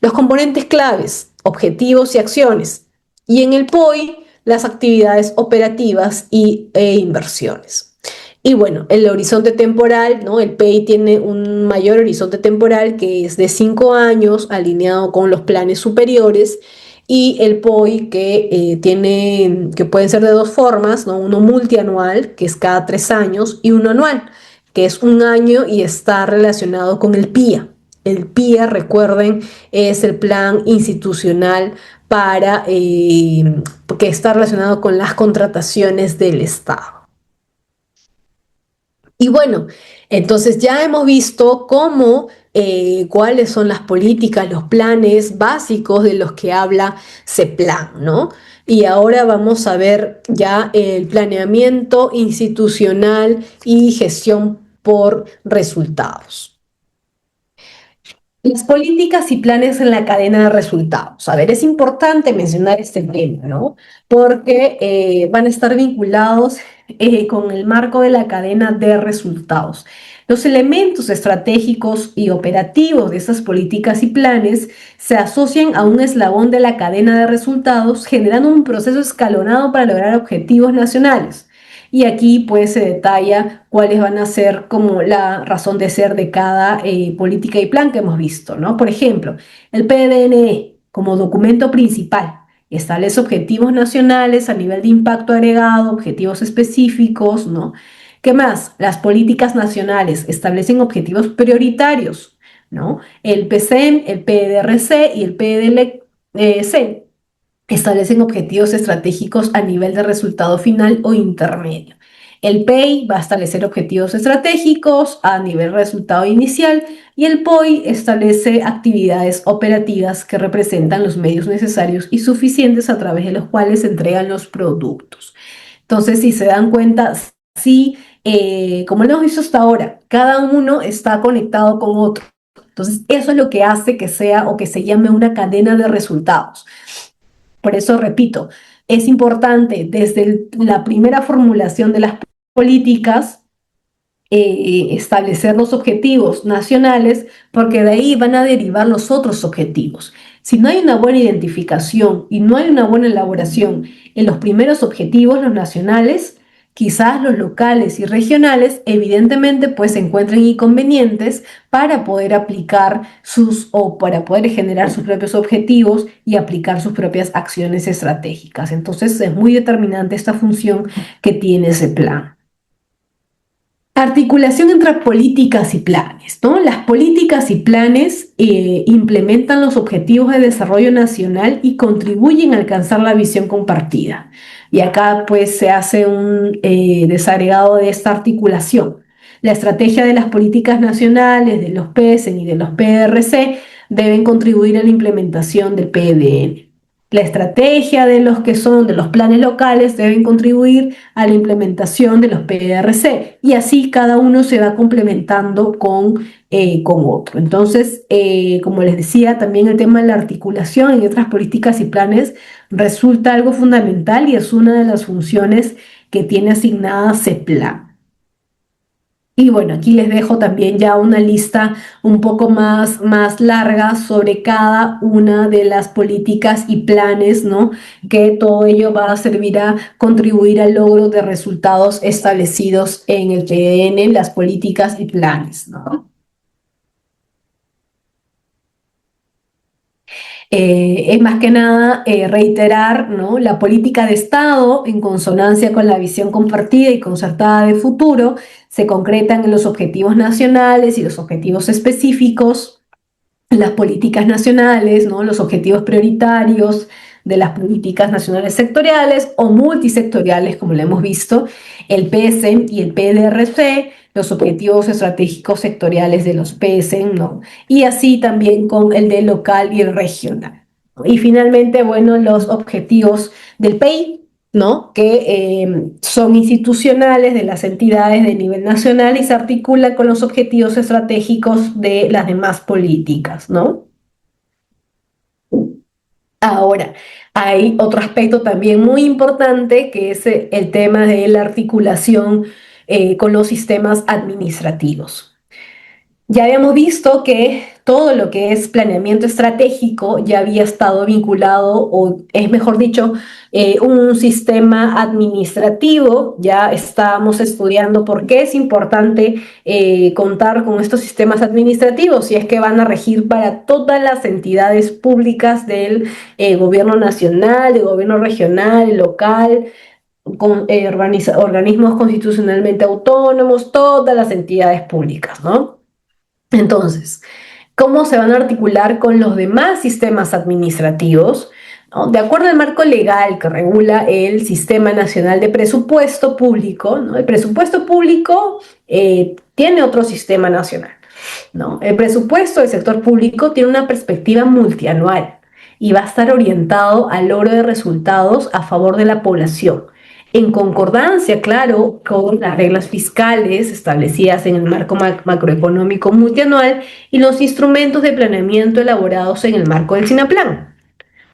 Los componentes claves, objetivos y acciones. Y en el POI, las actividades operativas e inversiones. Y bueno, el horizonte temporal, ¿no? El PEI tiene un mayor horizonte temporal que es de 5 años, alineado con los planes superiores, y el POI que pueden ser de 2 formas, ¿no? Uno multianual, que es cada 3 años, y uno anual, que es 1 año y está relacionado con el PIA. El PIA, recuerden, es el plan institucional que está relacionado con las contrataciones del Estado. Y bueno, entonces ya hemos visto cuáles son las políticas, los planes básicos de los que habla CEPLAN, ¿no? Y ahora vamos a ver ya el planeamiento institucional y gestión por resultados. Las políticas y planes en la cadena de resultados. A ver, es importante mencionar este tema, ¿no? Porque van a estar vinculados con el marco de la cadena de resultados. Los elementos estratégicos y operativos de esas políticas y planes se asocian a un eslabón de la cadena de resultados, generando un proceso escalonado para lograr objetivos nacionales. Y aquí pues se detalla cuáles van a ser como la razón de ser de cada política y plan que hemos visto, ¿no? Por ejemplo, el PDNE como documento principal establece objetivos nacionales a nivel de impacto agregado, objetivos específicos, ¿no? ¿Qué más? Las políticas nacionales establecen objetivos prioritarios, ¿no? El PCM, el PDRC y el PDLC establecen objetivos estratégicos a nivel de resultado final o intermedio. El PEI va a establecer objetivos estratégicos a nivel de resultado inicial y el POI establece actividades operativas que representan los medios necesarios y suficientes a través de los cuales se entregan los productos. Entonces, si se dan cuenta, sí, como lo hemos visto hasta ahora, cada uno está conectado con otro. Entonces, eso es lo que hace que sea o que se llame una cadena de resultados. Por eso, repito, es importante desde la primera formulación de las políticas establecer los objetivos nacionales, porque de ahí van a derivar los otros objetivos. Si no hay una buena identificación y no hay una buena elaboración en los primeros objetivos, los nacionales, quizás los locales y regionales, evidentemente, pues se encuentren inconvenientes para poder aplicar o para poder generar sus propios objetivos y aplicar sus propias acciones estratégicas. Entonces, es muy determinante esta función que tiene ese plan. Articulación entre políticas y planes, ¿no? Las políticas y planes implementan los objetivos de desarrollo nacional y contribuyen a alcanzar la visión compartida. Y acá pues se hace un desagregado de esta articulación. La estrategia de las políticas nacionales, de los PESEN y de los PRC deben contribuir a la implementación del PDN. La estrategia de los planes locales deben contribuir a la implementación de los PRC y así cada uno se va complementando con otro. Entonces, como les decía, también el tema de la articulación y otras políticas y planes resulta algo fundamental y es una de las funciones que tiene asignada CEPLAN. Y bueno, aquí les dejo también ya una lista un poco más larga sobre cada una de las políticas y planes, ¿no? Que todo ello va a servir a contribuir al logro de resultados establecidos en el PDN, las políticas y planes, ¿no? Es más que nada reiterar, ¿no? La política de Estado, en consonancia con la visión compartida y concertada de futuro, se concretan en los objetivos nacionales y los objetivos específicos, las políticas nacionales, ¿no? Los objetivos prioritarios de las políticas nacionales sectoriales o multisectoriales, como lo hemos visto, el PESEN y el PDRC, los objetivos estratégicos sectoriales de los PESEN, ¿no? Y así también con el de local y el regional. Y finalmente, bueno, los objetivos del PEI, ¿no? Que son institucionales de las entidades de nivel nacional y se articulan con los objetivos estratégicos de las demás políticas, ¿no? Ahora, hay otro aspecto también muy importante que es el tema de la articulación con los sistemas administrativos. Ya habíamos visto que todo lo que es planeamiento estratégico ya había estado vinculado, o es mejor dicho, un sistema administrativo. Ya estábamos estudiando por qué es importante contar con estos sistemas administrativos, si es que van a regir para todas las entidades públicas del gobierno nacional, del gobierno regional, local, con organismos constitucionalmente autónomos, todas las entidades públicas, ¿no? Entonces, ¿cómo se van a articular con los demás sistemas administrativos? ¿No? De acuerdo al marco legal que regula el Sistema Nacional de Presupuesto Público, ¿no? El presupuesto público tiene otro sistema nacional, ¿no? El presupuesto del sector público tiene una perspectiva multianual y va a estar orientado al logro de resultados a favor de la población, en concordancia, claro, con las reglas fiscales establecidas en el marco macroeconómico multianual y los instrumentos de planeamiento elaborados en el marco del SINAPLAN.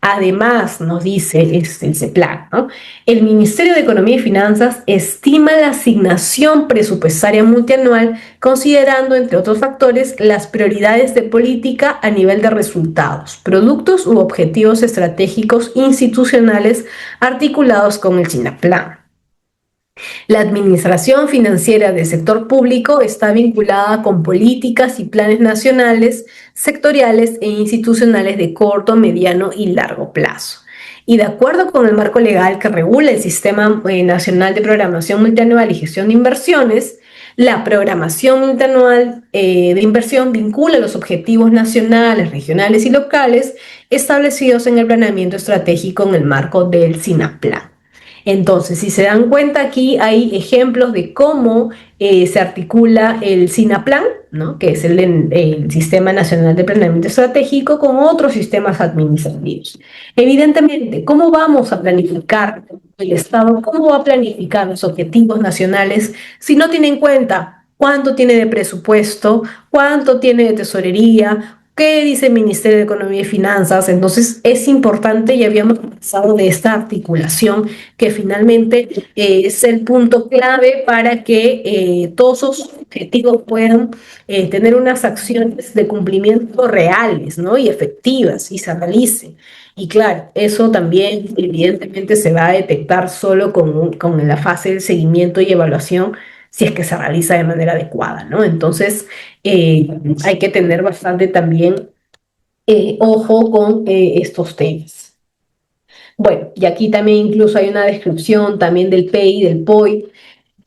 Además, nos dice el CEPLAN, ¿no? El Ministerio de Economía y Finanzas estima la asignación presupuestaria multianual considerando, entre otros factores, las prioridades de política a nivel de resultados, productos u objetivos estratégicos institucionales articulados con el SINAPLAN. La administración financiera del sector público está vinculada con políticas y planes nacionales, sectoriales e institucionales de corto, mediano y largo plazo. Y de acuerdo con el marco legal que regula el Sistema Nacional de Programación Multianual y Gestión de Inversiones, la programación multianual de inversión vincula los objetivos nacionales, regionales y locales establecidos en el planeamiento estratégico en el marco del SINAPLAN. Entonces, si se dan cuenta, aquí hay ejemplos de cómo se articula el SINAPLAN, ¿no? Que es el Sistema Nacional de Planeamiento Estratégico, con otros sistemas administrativos. Evidentemente, ¿cómo vamos a planificar el Estado? ¿Cómo va a planificar los objetivos nacionales si no tiene en cuenta cuánto tiene de presupuesto, cuánto tiene de tesorería? ¿Qué dice el Ministerio de Economía y Finanzas? Entonces es importante, y habíamos pensado de esta articulación, que finalmente es el punto clave para que todos esos objetivos puedan tener unas acciones de cumplimiento reales, ¿no? Y efectivas, y se realicen. Y claro, eso también evidentemente se va a detectar solo con la fase de seguimiento y evaluación, si es que se realiza de manera adecuada, ¿no? Entonces, eh, hay que tener bastante también ojo con estos temas. Bueno, y aquí también incluso hay una descripción también del PEI, del POI,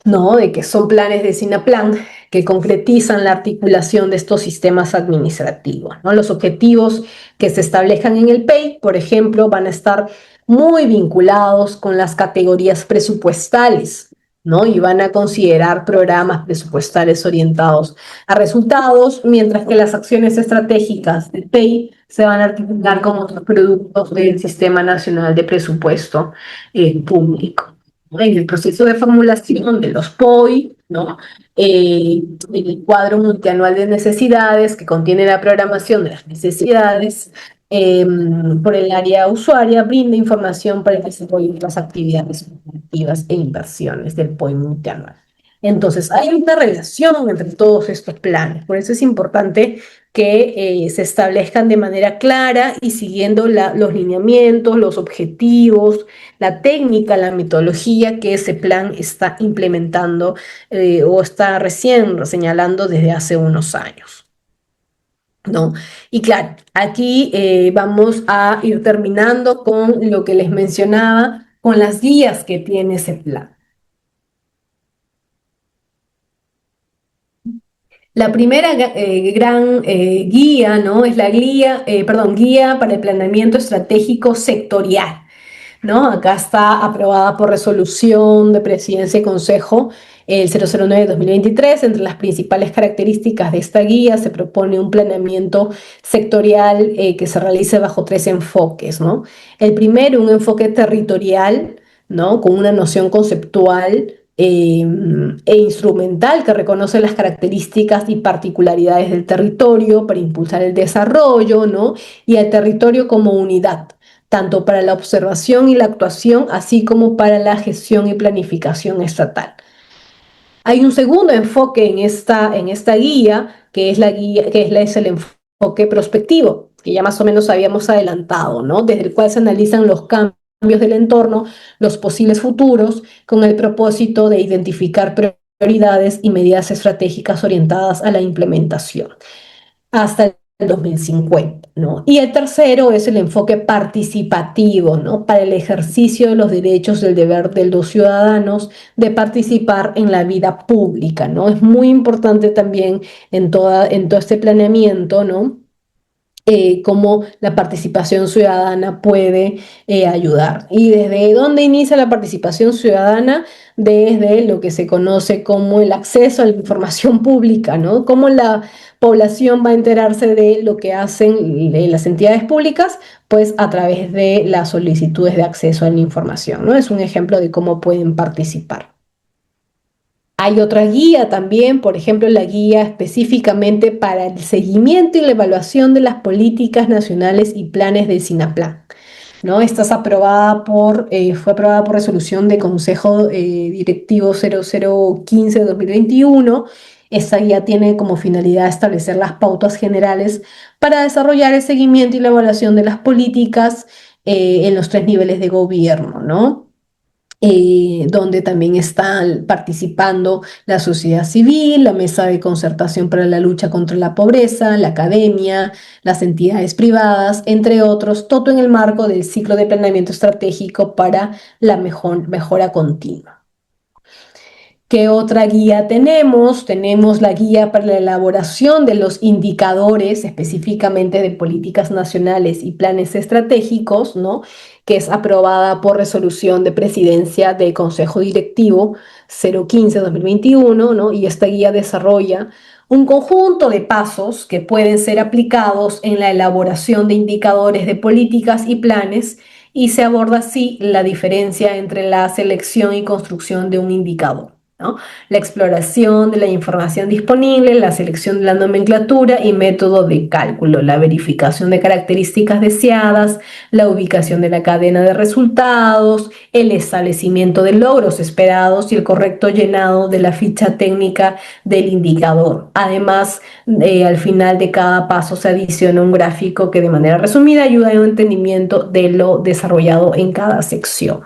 ¿no? De que son planes de SINAPLAN que concretizan la articulación de estos sistemas administrativos, ¿no? Los objetivos que se establezcan en el PEI, por ejemplo, van a estar muy vinculados con las categorías presupuestales, ¿no? Y van a considerar programas presupuestales orientados a resultados, mientras que las acciones estratégicas del PEI se van a articular con otros productos del Sistema Nacional de Presupuesto Público. En el proceso de formulación de los POI, ¿no? El cuadro multianual de necesidades, que contiene la programación de las necesidades por el área usuaria, brinda información para el desarrollo de las actividades operativas e inversiones del POI multianual. Entonces, hay una relación entre todos estos planes, por eso es importante que se establezcan de manera clara y siguiendo los lineamientos, los objetivos, la técnica, la metodología que ese plan está implementando o está recién señalando desde hace unos años, ¿no? Y claro, aquí vamos a ir terminando con lo que les mencionaba, con las guías que tiene ese plan. La primera gran guía, ¿no? Es la guía para el planeamiento estratégico sectorial, ¿no? Acá está aprobada por resolución de Presidencia y Consejo el 009-2023. Entre las principales características de esta guía se propone un planeamiento sectorial que se realice bajo tres enfoques, ¿no? El primero, un enfoque territorial, ¿no? Con una noción conceptual e instrumental que reconoce las características y particularidades del territorio para impulsar el desarrollo, ¿no? Y al territorio como unidad, tanto para la observación y la actuación, así como para la gestión y planificación estatal. Hay un segundo enfoque en esta guía, que es es el enfoque prospectivo, que ya más o menos habíamos adelantado, ¿no? Desde el cual se analizan los cambios del entorno, los posibles futuros, con el propósito de identificar prioridades y medidas estratégicas orientadas a la implementación hasta el 2050, ¿no? Y el tercero es el enfoque participativo, ¿no? Para el ejercicio de los derechos del deber de los ciudadanos de participar en la vida pública, ¿no? Es muy importante también en todo este planeamiento, ¿no? Cómo la participación ciudadana puede ayudar. ¿Y desde dónde inicia la participación ciudadana? Desde lo que se conoce como el acceso a la información pública, ¿no? Cómo la población va a enterarse de lo que hacen las entidades públicas, pues a través de las solicitudes de acceso a la información, ¿no? Es un ejemplo de cómo pueden participar. Hay otra guía también, por ejemplo, la guía específicamente para el seguimiento y la evaluación de las políticas nacionales y planes del SINAPLAN, ¿no? Esta fue aprobada por resolución de Consejo Directivo 0015-2021. Esta guía tiene como finalidad establecer las pautas generales para desarrollar el seguimiento y la evaluación de las políticas en los tres niveles de gobierno, ¿no? donde también están participando la sociedad civil, la Mesa de Concertación para la Lucha contra la Pobreza, la academia, las entidades privadas, entre otros, todo en el marco del ciclo de planeamiento estratégico para la mejora continua. ¿Qué otra guía tenemos? Tenemos la guía para la elaboración de los indicadores específicamente de políticas nacionales y planes estratégicos, ¿no? Que es aprobada por resolución de presidencia del Consejo Directivo 015-2021, ¿no? Y esta guía desarrolla un conjunto de pasos que pueden ser aplicados en la elaboración de indicadores de políticas y planes y se aborda así la diferencia entre la selección y construcción de un indicador, ¿no? La exploración de la información disponible, la selección de la nomenclatura y método de cálculo, la verificación de características deseadas, la ubicación de la cadena de resultados, el establecimiento de logros esperados y el correcto llenado de la ficha técnica del indicador. Además, al final de cada paso se adiciona un gráfico que de manera resumida ayuda a un entendimiento de lo desarrollado en cada sección.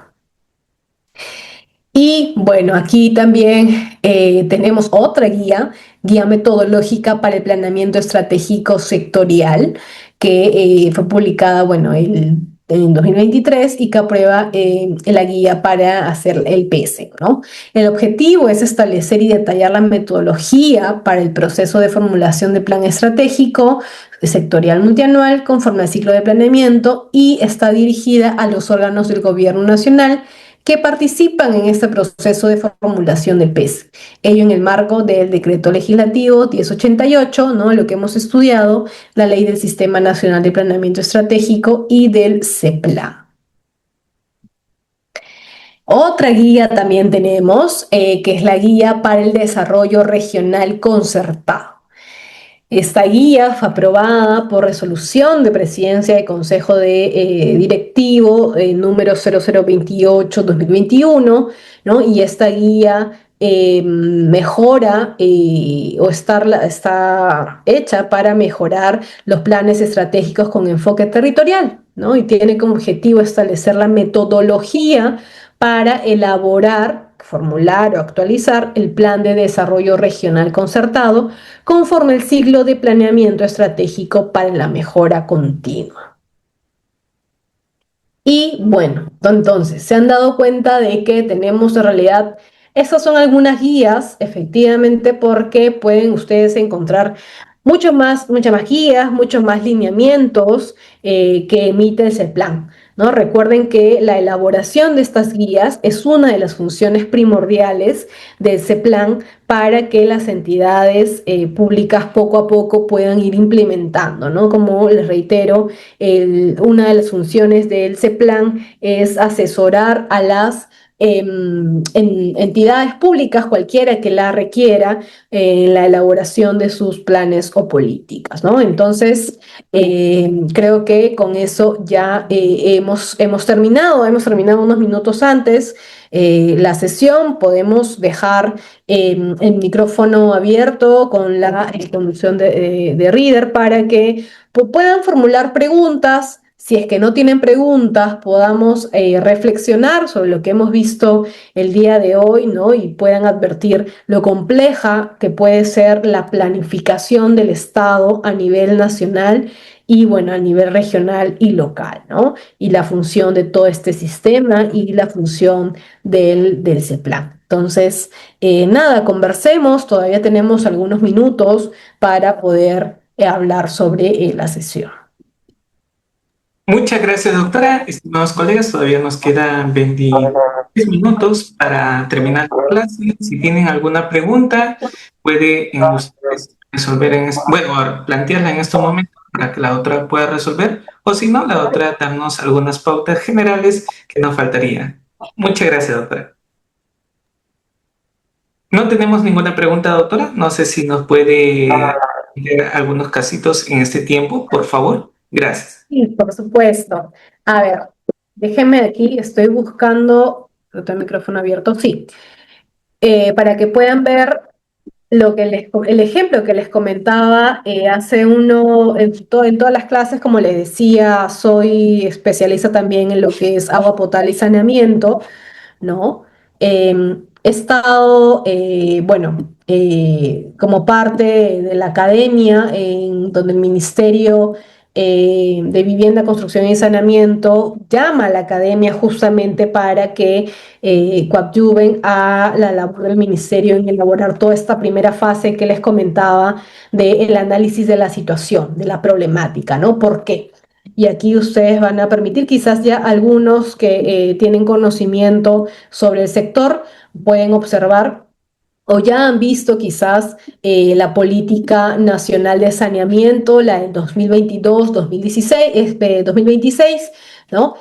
Y bueno, aquí también tenemos otra guía metodológica para el planeamiento estratégico sectorial, que fue publicada, bueno, en 2023 y que aprueba la guía para hacer el PS, ¿no? El objetivo es establecer y detallar la metodología para el proceso de formulación de plan estratégico sectorial multianual conforme al ciclo de planeamiento y está dirigida a los órganos del gobierno nacional que participan en este proceso de formulación de PES. Ello en el marco del Decreto Legislativo 1088, ¿no? Lo que hemos estudiado, la Ley del Sistema Nacional de Planeamiento Estratégico y del CEPLA. Otra guía también tenemos, que es la Guía para el Desarrollo Regional Concertado. Esta guía fue aprobada por resolución de presidencia de Consejo Directivo número 0028-2021, ¿no? Y esta guía mejora o está hecha para mejorar los planes estratégicos con enfoque territorial, ¿no? Y tiene como objetivo establecer la metodología para elaborar, formular o actualizar el plan de desarrollo regional concertado conforme el ciclo de planeamiento estratégico para la mejora continua. Y bueno, entonces, se han dado cuenta de que tenemos en realidad, estas son algunas guías, efectivamente, porque pueden ustedes encontrar muchas más guías, muchos más lineamientos que emite ese plan, ¿no? Recuerden que la elaboración de estas guías es una de las funciones primordiales de ese plan para que las entidades públicas poco a poco puedan ir implementando, ¿no? Como les reitero, una de las funciones del CEPLAN es asesorar a las entidades públicas, cualquiera que la requiera, en la elaboración de sus planes o políticas, ¿no? Entonces, creo que con eso ya hemos terminado unos minutos antes la sesión. Podemos dejar el micrófono abierto con la conducción de Reader para que puedan formular preguntas. Si es que no tienen preguntas, podamos reflexionar sobre lo que hemos visto el día de hoy, ¿no? Y puedan advertir lo compleja que puede ser la planificación del Estado a nivel nacional y, bueno, a nivel regional y local, ¿no? Y la función de todo este sistema y la función del CEPLAN. Entonces, nada, conversemos, todavía tenemos algunos minutos para poder hablar sobre la sesión. Muchas gracias, doctora. Estimados colegas, todavía nos quedan 23 minutos para terminar la clase. Si tienen alguna pregunta, puede ustedes resolver, plantearla en estos momentos para que la doctora pueda resolver, o si no, la doctora darnos algunas pautas generales que nos faltarían. Muchas gracias, doctora. No tenemos ninguna pregunta, doctora. No sé si nos puede dar algunos casitos en este tiempo, por favor. Gracias. Sí, por supuesto. A ver, déjenme aquí, estoy buscando, otro micrófono abierto, sí, para que puedan ver el ejemplo que les comentaba en todas las clases. Como les decía, soy especialista también en lo que es agua potable y saneamiento, ¿no? He estado, bueno, como parte de la academia, en donde el Ministerio de Vivienda, Construcción y Saneamiento llama a la academia justamente para que coadyuven a la labor del ministerio en elaborar toda esta primera fase que les comentaba del análisis de la situación, de la problemática, ¿no? ¿Por qué? Y aquí ustedes van a permitir, quizás ya algunos que tienen conocimiento sobre el sector pueden observar o ya han visto quizás la política nacional de saneamiento, la del 2022-2016, 2026, ¿no?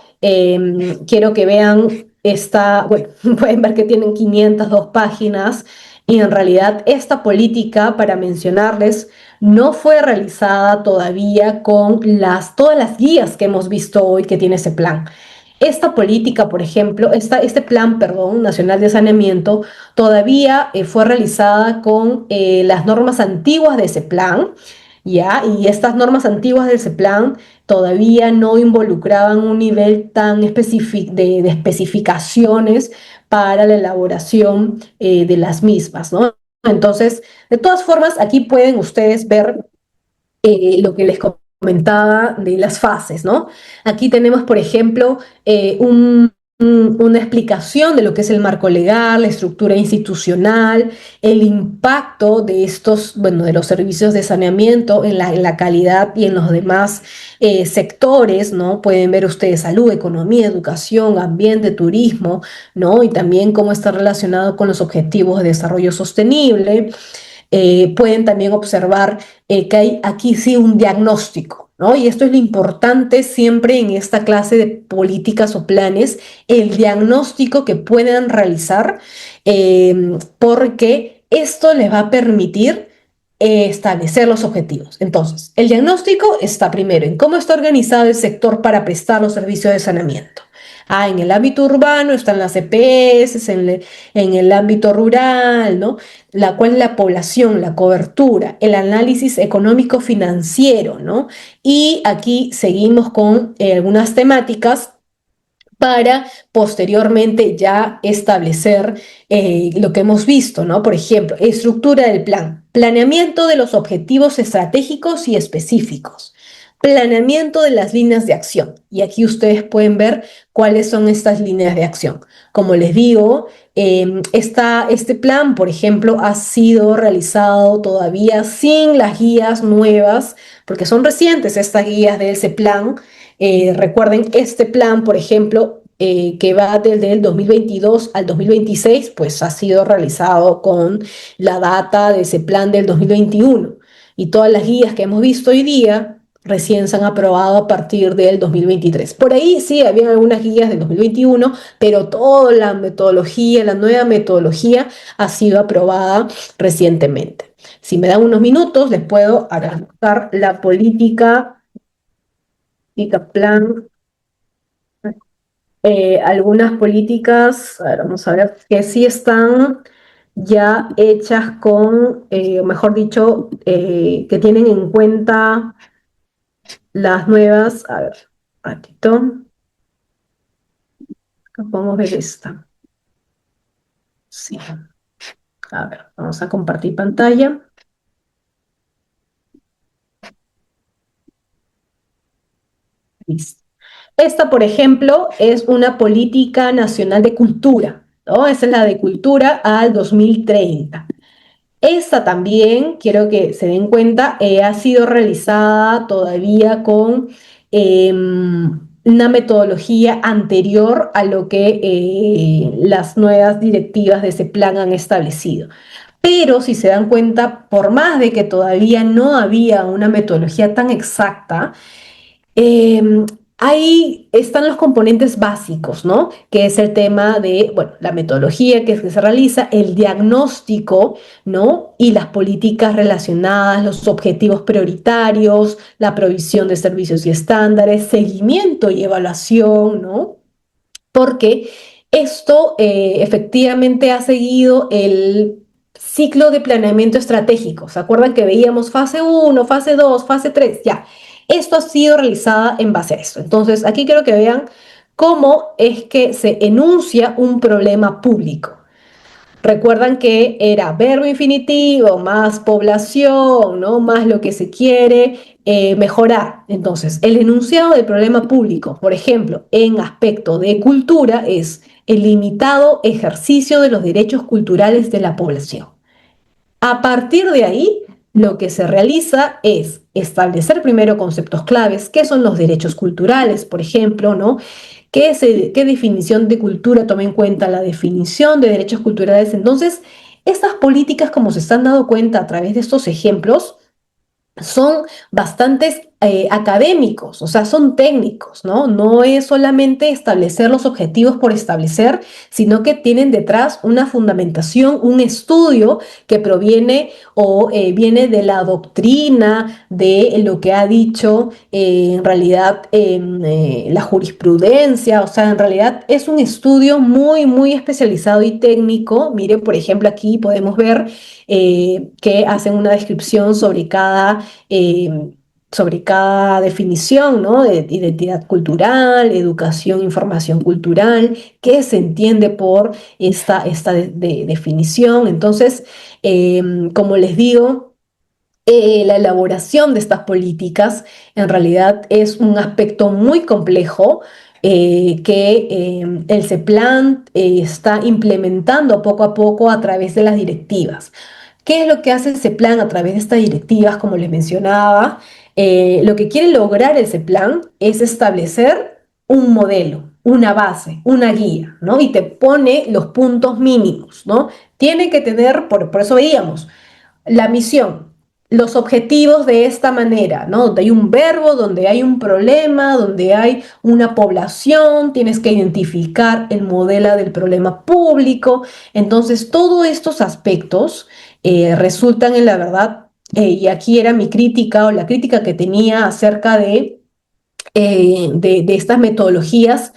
Quiero que vean esta, bueno, pueden ver que tienen 502 páginas y en realidad esta política, para mencionarles, no fue realizada todavía con todas las guías que hemos visto hoy que tiene ese plan. Esta política, por ejemplo, este plan, perdón, nacional de saneamiento, todavía fue realizada con las normas antiguas de ese plan, ¿ya? Y estas normas antiguas de ese plan todavía no involucraban un nivel tan específico de especificaciones para la elaboración de las mismas, ¿no? Entonces, de todas formas, aquí pueden ustedes ver lo que les comentaba de las fases, ¿no? Aquí tenemos, por ejemplo, una explicación de lo que es el marco legal, la estructura institucional, el impacto de estos, bueno, de los servicios de saneamiento en la calidad y en los demás sectores, ¿no? Pueden ver ustedes salud, economía, educación, ambiente, turismo, ¿no? Y también cómo está relacionado con los objetivos de desarrollo sostenible. Pueden también observar que hay aquí sí un diagnóstico, ¿no? Y esto es lo importante siempre en esta clase de políticas o planes, el diagnóstico que puedan realizar, porque esto les va a permitir establecer los objetivos. Entonces, el diagnóstico está primero en cómo está organizado el sector para prestar los servicios de saneamiento. En el ámbito urbano están las EPS, en el ámbito rural, ¿no? ¿Cuál es la población, la cobertura, el análisis económico financiero, ¿no? Y aquí seguimos con algunas temáticas para posteriormente ya establecer lo que hemos visto, ¿no? Por ejemplo, estructura del plan, planeamiento de los objetivos estratégicos y específicos, planeamiento de las líneas de acción. Y aquí ustedes pueden ver cuáles son estas líneas de acción. Como les digo, este plan, por ejemplo, ha sido realizado todavía sin las guías nuevas, porque son recientes estas guías de ese plan. Recuerden, este plan, por ejemplo, que va desde el 2022 al 2026, pues ha sido realizado con la data de ese plan del 2021. Y todas las guías que hemos visto hoy día recién se han aprobado a partir del 2023. Por ahí sí, había algunas guías del 2021, pero toda la metodología, la nueva metodología ha sido aprobada recientemente. Si me dan unos minutos, les puedo arrancar la política plan, algunas políticas, a ver, vamos a ver, que sí están ya hechas con, o mejor dicho, que tienen en cuenta las nuevas, a ver, un ratito, podemos ver esta. Sí, a ver, vamos a compartir pantalla. Listo. Esta, por ejemplo, es una política nacional de cultura, ¿no? Esa es la de cultura al 2030. Esta también, quiero que se den cuenta, ha sido realizada todavía con una metodología anterior a lo que las nuevas directivas de ese plan han establecido. Pero si se dan cuenta, por más de que todavía no había una metodología tan exacta, eh, ahí están los componentes básicos, ¿no? Que es el tema de, bueno, la metodología que se realiza, el diagnóstico, ¿no? Y las políticas relacionadas, los objetivos prioritarios, la provisión de servicios y estándares, seguimiento y evaluación, ¿no? Porque esto efectivamente ha seguido el ciclo de planeamiento estratégico. ¿Se acuerdan que veíamos fase 1, fase 2, fase 3? Ya, esto ha sido realizada en base a esto. Entonces, aquí quiero que vean cómo es que se enuncia un problema público. Recuerdan que era verbo infinitivo, más población, ¿no? Más lo que se quiere mejorar. Entonces, el enunciado del problema público, por ejemplo, en aspecto de cultura, es el limitado ejercicio de los derechos culturales de la población. A partir de ahí, lo que se realiza es establecer primero conceptos claves, qué son los derechos culturales, por ejemplo, ¿no? ¿Qué definición de cultura toma en cuenta la definición de derechos culturales? Entonces, estas políticas, como se están dando cuenta a través de estos ejemplos, son bastantes académicos, o sea, son técnicos, ¿no? No es solamente establecer los objetivos por establecer, sino que tienen detrás una fundamentación, un estudio que proviene o viene de la doctrina, de lo que ha dicho en realidad la jurisprudencia, o sea, en realidad es un estudio muy, muy especializado y técnico. Miren, por ejemplo, aquí podemos ver que hacen una descripción sobre cada definición, ¿no? De identidad cultural, educación, información cultural, qué se entiende por esta definición. Entonces, como les digo, la elaboración de estas políticas en realidad es un aspecto muy complejo que el CEPLAN está implementando poco a poco a través de las directivas. ¿Qué es lo que hace el CEPLAN a través de estas directivas? Como les mencionaba, lo que quiere lograr el CEPLAN es establecer un modelo, una base, una guía, ¿no? Y te pone los puntos mínimos, ¿no? Tiene que tener, por eso veíamos, la misión, los objetivos de esta manera, ¿no? Donde hay un verbo, donde hay un problema, donde hay una población, tienes que identificar el modelo del problema público. Entonces, todos estos aspectos resultan en la verdad, y aquí era mi crítica o la crítica que tenía acerca de estas metodologías,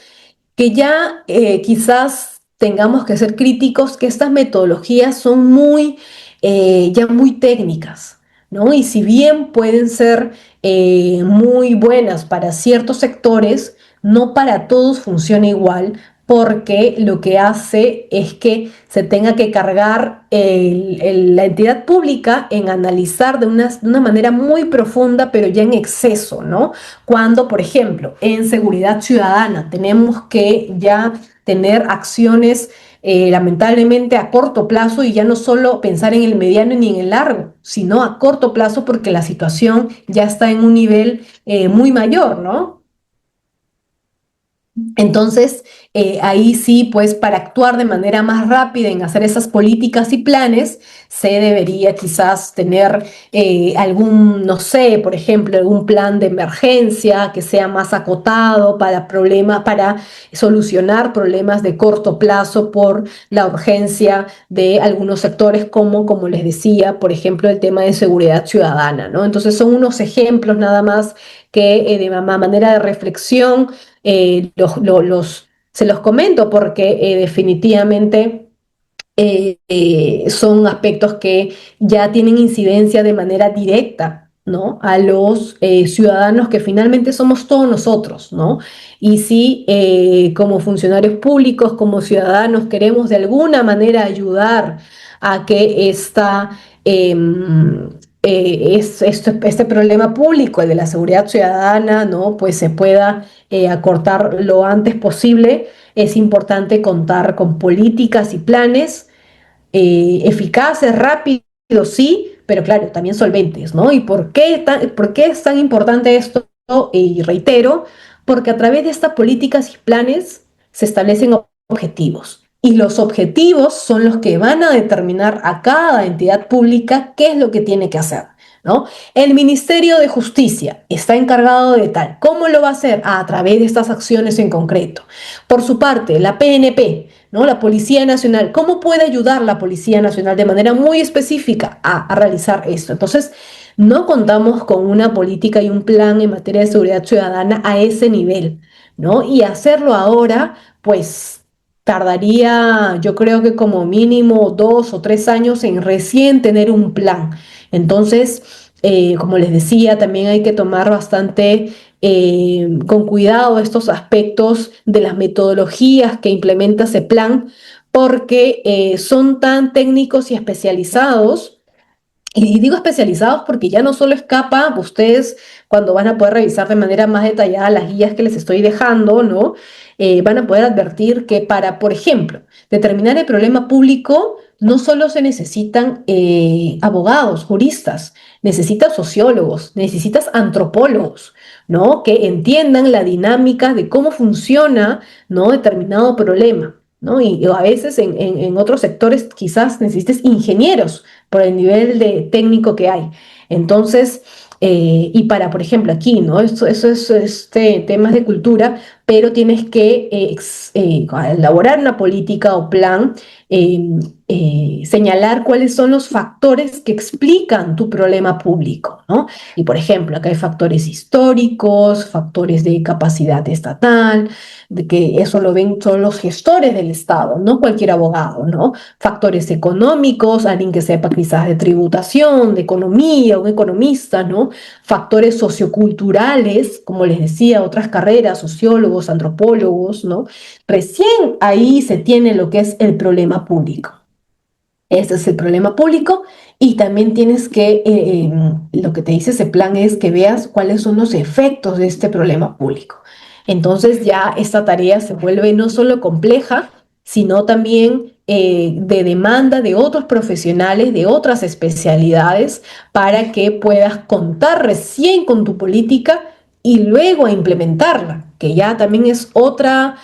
que ya quizás tengamos que ser críticos, que estas metodologías son ya muy técnicas, ¿no? Y si bien pueden ser muy buenas para ciertos sectores, no para todos funciona igual, porque lo que hace es que se tenga que cargar la entidad pública en analizar de una manera muy profunda, pero ya en exceso, ¿no? Cuando, por ejemplo, en seguridad ciudadana tenemos que ya tener acciones lamentablemente a corto plazo, y ya no solo pensar en el mediano ni en el largo, sino a corto plazo, porque la situación ya está en un nivel muy mayor, ¿no? Entonces, ahí sí, pues para actuar de manera más rápida en hacer esas políticas y planes, se debería quizás tener algún, no sé, por ejemplo, algún plan de emergencia que sea más acotado para problemas, para solucionar problemas de corto plazo por la urgencia de algunos sectores, como les decía, por ejemplo, el tema de seguridad ciudadana, ¿no? Entonces, son unos ejemplos nada más que de manera de reflexión se los comento, porque definitivamente son aspectos que ya tienen incidencia de manera directa, ¿no? A los ciudadanos, que finalmente somos todos nosotros, ¿no? Y si como funcionarios públicos, como ciudadanos, queremos de alguna manera ayudar a que este problema público, el de la seguridad ciudadana, ¿no? Pues se pueda acortar lo antes posible, es importante contar con políticas y planes eficaces, rápidos, sí, pero claro, también solventes, ¿no? ¿Y por qué es tan importante esto? Y reitero, porque a través de estas políticas y planes se establecen objetivos. Y los objetivos son los que van a determinar a cada entidad pública qué es lo que tiene que hacer, ¿no? El Ministerio de Justicia está encargado de tal. ¿Cómo lo va a hacer? A través de estas acciones en concreto. Por su parte, la PNP, ¿no? La Policía Nacional, ¿cómo puede ayudar la Policía Nacional de manera muy específica a realizar esto? Entonces, no contamos con una política y un plan en materia de seguridad ciudadana a ese nivel, ¿no? Y hacerlo ahora, pues tardaría, yo creo que como mínimo 2 o 3 años en recién tener un plan. Entonces, como les decía, también hay que tomar bastante con cuidado estos aspectos de las metodologías que implementa ese plan, porque son tan técnicos y especializados. Y digo especializados porque ya no solo escapa, ustedes cuando van a poder revisar de manera más detallada las guías que les estoy dejando, ¿no? Van a poder advertir que para, por ejemplo, determinar el problema público, no solo se necesitan abogados, juristas, necesitas sociólogos, necesitas antropólogos, ¿no? Que entiendan la dinámica de cómo funciona, ¿no? Determinado problema. ¿No? Y a veces en otros sectores quizás necesites ingenieros por el nivel de técnico que hay. Entonces, y para, por ejemplo, aquí, ¿no? Eso es temas de cultura, pero tienes que elaborar una política o plan, eh, señalar cuáles son los factores que explican tu problema público, ¿no? Y, por ejemplo, acá hay factores históricos, factores de capacidad estatal, de que eso lo ven son los gestores del Estado, no cualquier abogado, ¿no? Factores económicos, alguien que sepa quizás de tributación, de economía, un economista, ¿no? Factores socioculturales, como les decía, otras carreras, sociólogos, antropólogos, ¿no? Recién ahí se tiene lo que es el problema público. Ese es el problema público y también tienes que, lo que te dice ese plan es que veas cuáles son los efectos de este problema público. Entonces ya esta tarea se vuelve no solo compleja, sino también de demanda de otros profesionales, de otras especialidades, para que puedas contar recién con tu política y luego a implementarla, que ya también es otro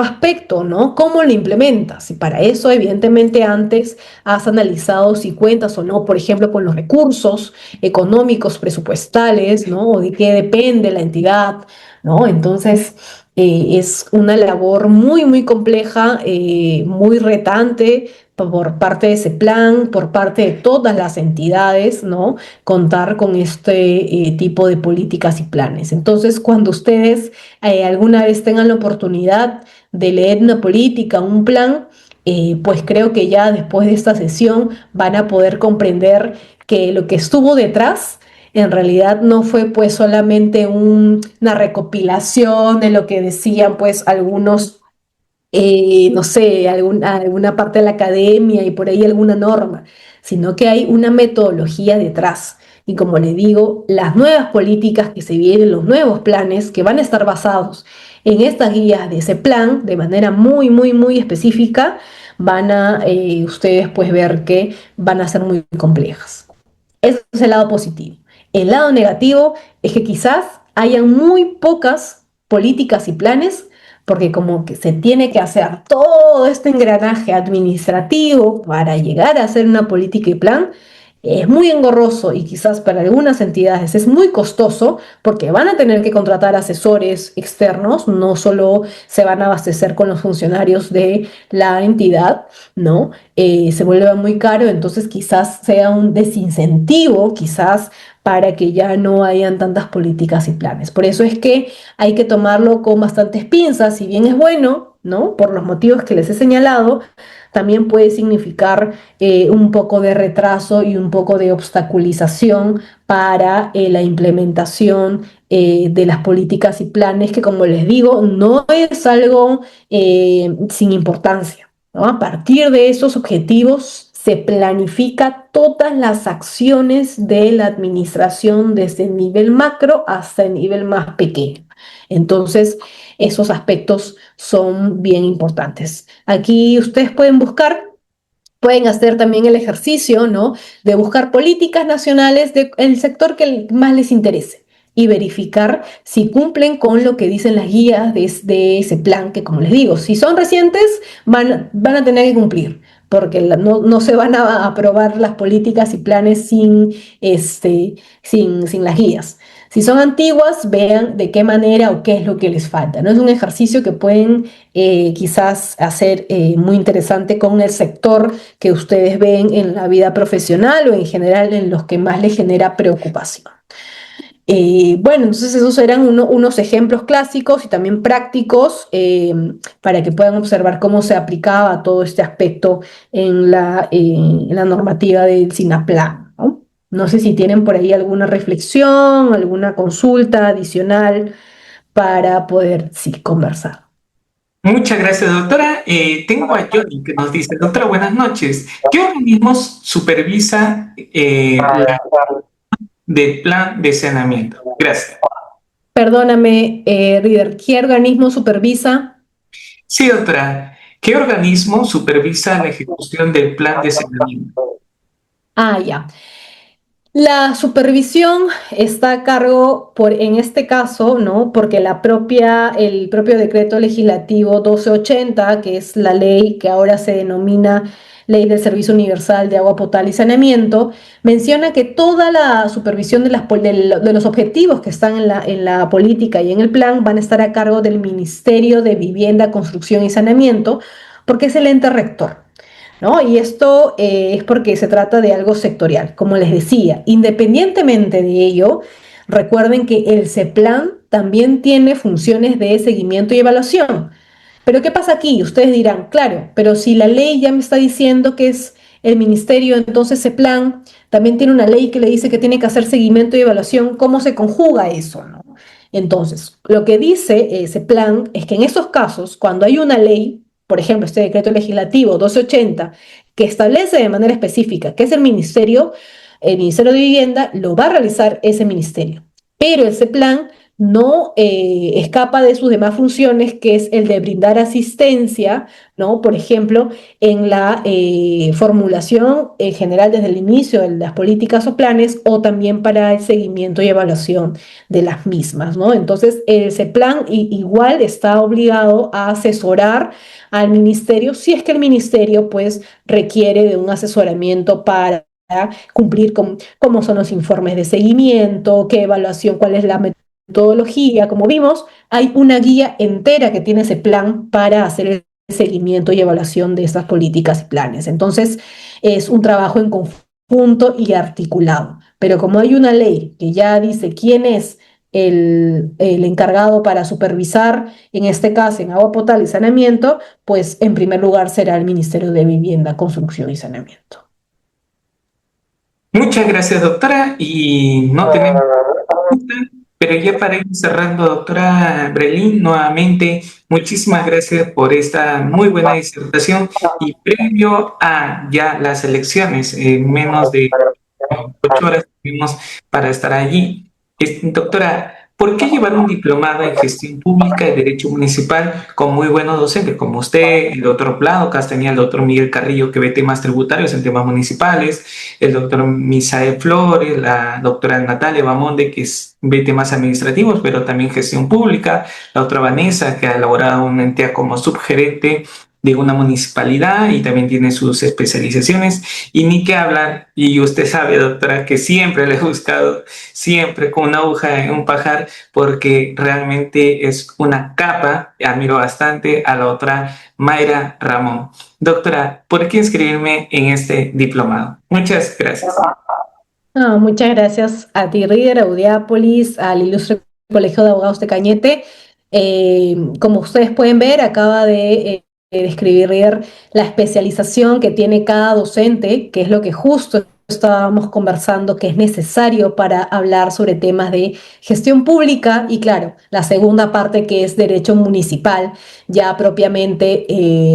aspecto, ¿no? ¿Cómo lo implementas? Y para eso, evidentemente, antes has analizado si cuentas o no, por ejemplo, con los recursos económicos, presupuestales, ¿no? O de qué depende la entidad, ¿no? Entonces, es una labor muy, muy compleja, muy retante por parte de ese plan, por parte de todas las entidades, ¿no? Contar con este tipo de políticas y planes. Entonces, cuando ustedes alguna vez tengan la oportunidad de leer una política, un plan, pues creo que ya después de esta sesión van a poder comprender que lo que estuvo detrás en realidad no fue pues solamente una recopilación de lo que decían pues algunos, no sé, alguna parte de la academia y por ahí alguna norma, sino que hay una metodología detrás. Y como le digo, las nuevas políticas que se vienen, los nuevos planes que van a estar basados en estas guías de ese plan de manera muy, muy, muy específica, van a ustedes pues ver que van a ser muy complejas. Ese es el lado positivo. El lado negativo es que quizás hayan muy pocas políticas y planes porque como que se tiene que hacer todo este engranaje administrativo para llegar a hacer una política y plan, es muy engorroso y quizás para algunas entidades es muy costoso porque van a tener que contratar asesores externos, no solo se van a abastecer con los funcionarios de la entidad, ¿no? Se vuelve muy caro, entonces quizás sea un desincentivo, quizás para que ya no hayan tantas políticas y planes. Por eso es que hay que tomarlo con bastantes pinzas, si bien es bueno, ¿no? Por los motivos que les he señalado, también puede significar un poco de retraso y un poco de obstaculización para la implementación de las políticas y planes, que como les digo, no es algo sin importancia, ¿no? A partir de esos objetivos se planifica todas las acciones de la administración desde el nivel macro hasta el nivel más pequeño. Entonces, esos aspectos son bien importantes. Aquí ustedes pueden hacer también el ejercicio, ¿no? De buscar políticas nacionales del sector que más les interese y verificar si cumplen con lo que dicen las guías de ese plan, que como les digo, si son recientes, van a tener que cumplir, porque no se van a aprobar las políticas y planes sin las guías. Si son antiguas, vean de qué manera o qué es lo que les falta, ¿no? Es un ejercicio que pueden quizás hacer muy interesante con el sector que ustedes ven en la vida profesional o en general en los que más les genera preocupación. Bueno, entonces esos eran unos ejemplos clásicos y también prácticos para que puedan observar cómo se aplicaba todo este aspecto en la normativa del SINAPLAN, ¿no? No sé si tienen por ahí alguna reflexión, alguna consulta adicional para poder, sí, conversar. Muchas gracias, doctora. Tengo a Johnny que nos dice, doctora, buenas noches. ¿Qué organismos supervisa la del plan de saneamiento? Gracias. Perdóname, Reader, ¿qué organismo supervisa? Sí, doctora. ¿Qué organismo supervisa la ejecución del plan de saneamiento? Ah, ya. La supervisión está a cargo, en este caso, ¿no? Porque el propio decreto legislativo 1280, que es la ley que ahora se denomina Ley del Servicio Universal de Agua Potable y Saneamiento, menciona que toda la supervisión de los objetivos que están en la política y en el plan van a estar a cargo del Ministerio de Vivienda, Construcción y Saneamiento, porque es el ente rector. ¿No? Y esto es porque se trata de algo sectorial, como les decía. Independientemente de ello, recuerden que el CEPLAN también tiene funciones de seguimiento y evaluación. Pero ¿qué pasa aquí? Ustedes dirán, claro, pero si la ley ya me está diciendo que es el ministerio, entonces CEPLAN también tiene una ley que le dice que tiene que hacer seguimiento y evaluación. ¿Cómo se conjuga eso, no? Entonces, lo que dice ese plan es que en esos casos, cuando hay una ley, por ejemplo, este decreto legislativo 1280, que establece de manera específica que es el Ministerio de Vivienda lo va a realizar ese ministerio. Pero ese plan no escapa de sus demás funciones, que es el de brindar asistencia, ¿no? Por ejemplo, en la formulación general desde el inicio de las políticas o planes, o también para el seguimiento y evaluación de las mismas, ¿no? Entonces, el CEPLAN igual está obligado a asesorar al ministerio si es que el ministerio, pues, requiere de un asesoramiento para cumplir con cómo son los informes de seguimiento, qué evaluación, cuál es la metodología. Como vimos, hay una guía entera que tiene ese plan para hacer el seguimiento y evaluación de estas políticas y planes. Entonces, es un trabajo en conjunto y articulado. Pero como hay una ley que ya dice quién es el encargado para supervisar, en este caso en agua potable y saneamiento, pues en primer lugar será el Ministerio de Vivienda, Construcción y Saneamiento. Muchas gracias, doctora. Y no tenemos pregunta, pero ya para ir cerrando, doctora Brelín, nuevamente, muchísimas gracias por esta muy buena disertación y previo a ya las elecciones, en menos de 8 horas tenemos para estar allí. Doctora, ¿por qué llevar un diplomado en gestión pública y derecho municipal con muy buenos docentes como usted, el doctor Plado Castañeda, el doctor Miguel Carrillo, que ve temas tributarios en temas municipales, el doctor Misael Flores, la doctora Natalia Bamonde, ve temas administrativos, pero también gestión pública, la otra Vanessa, que ha elaborado una entidad como subgerente de una municipalidad y también tiene sus especializaciones. Y ni qué hablar, y usted sabe, doctora, que siempre le he buscado, siempre con una aguja en un pajar, porque realmente es una capa, admiro bastante a la otra Mayra Ramón. Doctora, ¿por qué inscribirme en este diplomado? Muchas gracias. No, muchas gracias a ti, Rider, a Audiápolis, al Ilustre Colegio de Abogados de Cañete. Como ustedes pueden ver, acaba de describir Rider la especialización que tiene cada docente, que es lo que justo estábamos conversando, que es necesario para hablar sobre temas de gestión pública y, claro, la segunda parte que es derecho municipal, ya propiamente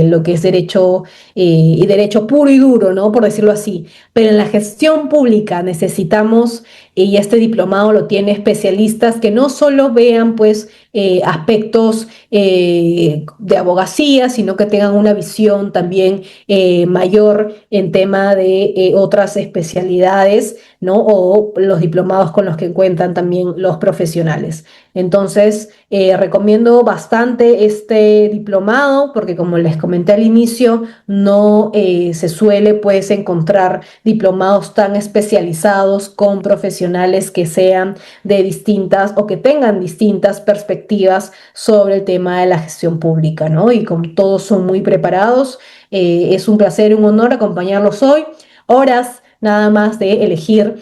lo que es derecho y derecho puro y duro, ¿no? Por decirlo así. Pero en la gestión pública necesitamos, y este diplomado lo tiene especialistas que no solo vean pues aspectos de abogacía, sino que tengan una visión también mayor en tema de otras especialidades, ¿no? O los diplomados con los que cuentan también los profesionales. Entonces, recomiendo bastante este diplomado porque, como les comenté al inicio, no se suele pues encontrar diplomados tan especializados con profesionales que sean de distintas o que tengan distintas perspectivas sobre el tema de la gestión pública, ¿no? Y como todos son muy preparados, es un placer y un honor acompañarlos hoy. Horas nada más de elegir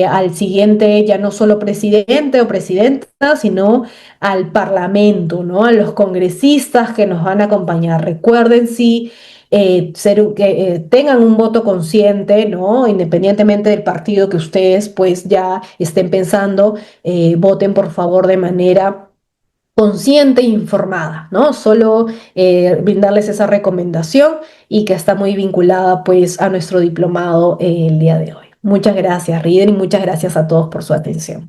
al siguiente, ya no solo presidente o presidenta, sino al Parlamento, ¿no? A los congresistas que nos van a acompañar. Recuerden si que tengan un voto consciente, ¿no? Independientemente del partido que ustedes pues ya estén pensando, voten por favor de manera consciente e informada, ¿no? Solo brindarles esa recomendación y que está muy vinculada pues a nuestro diplomado el día de hoy. Muchas gracias, Riden, y muchas gracias a todos por su atención.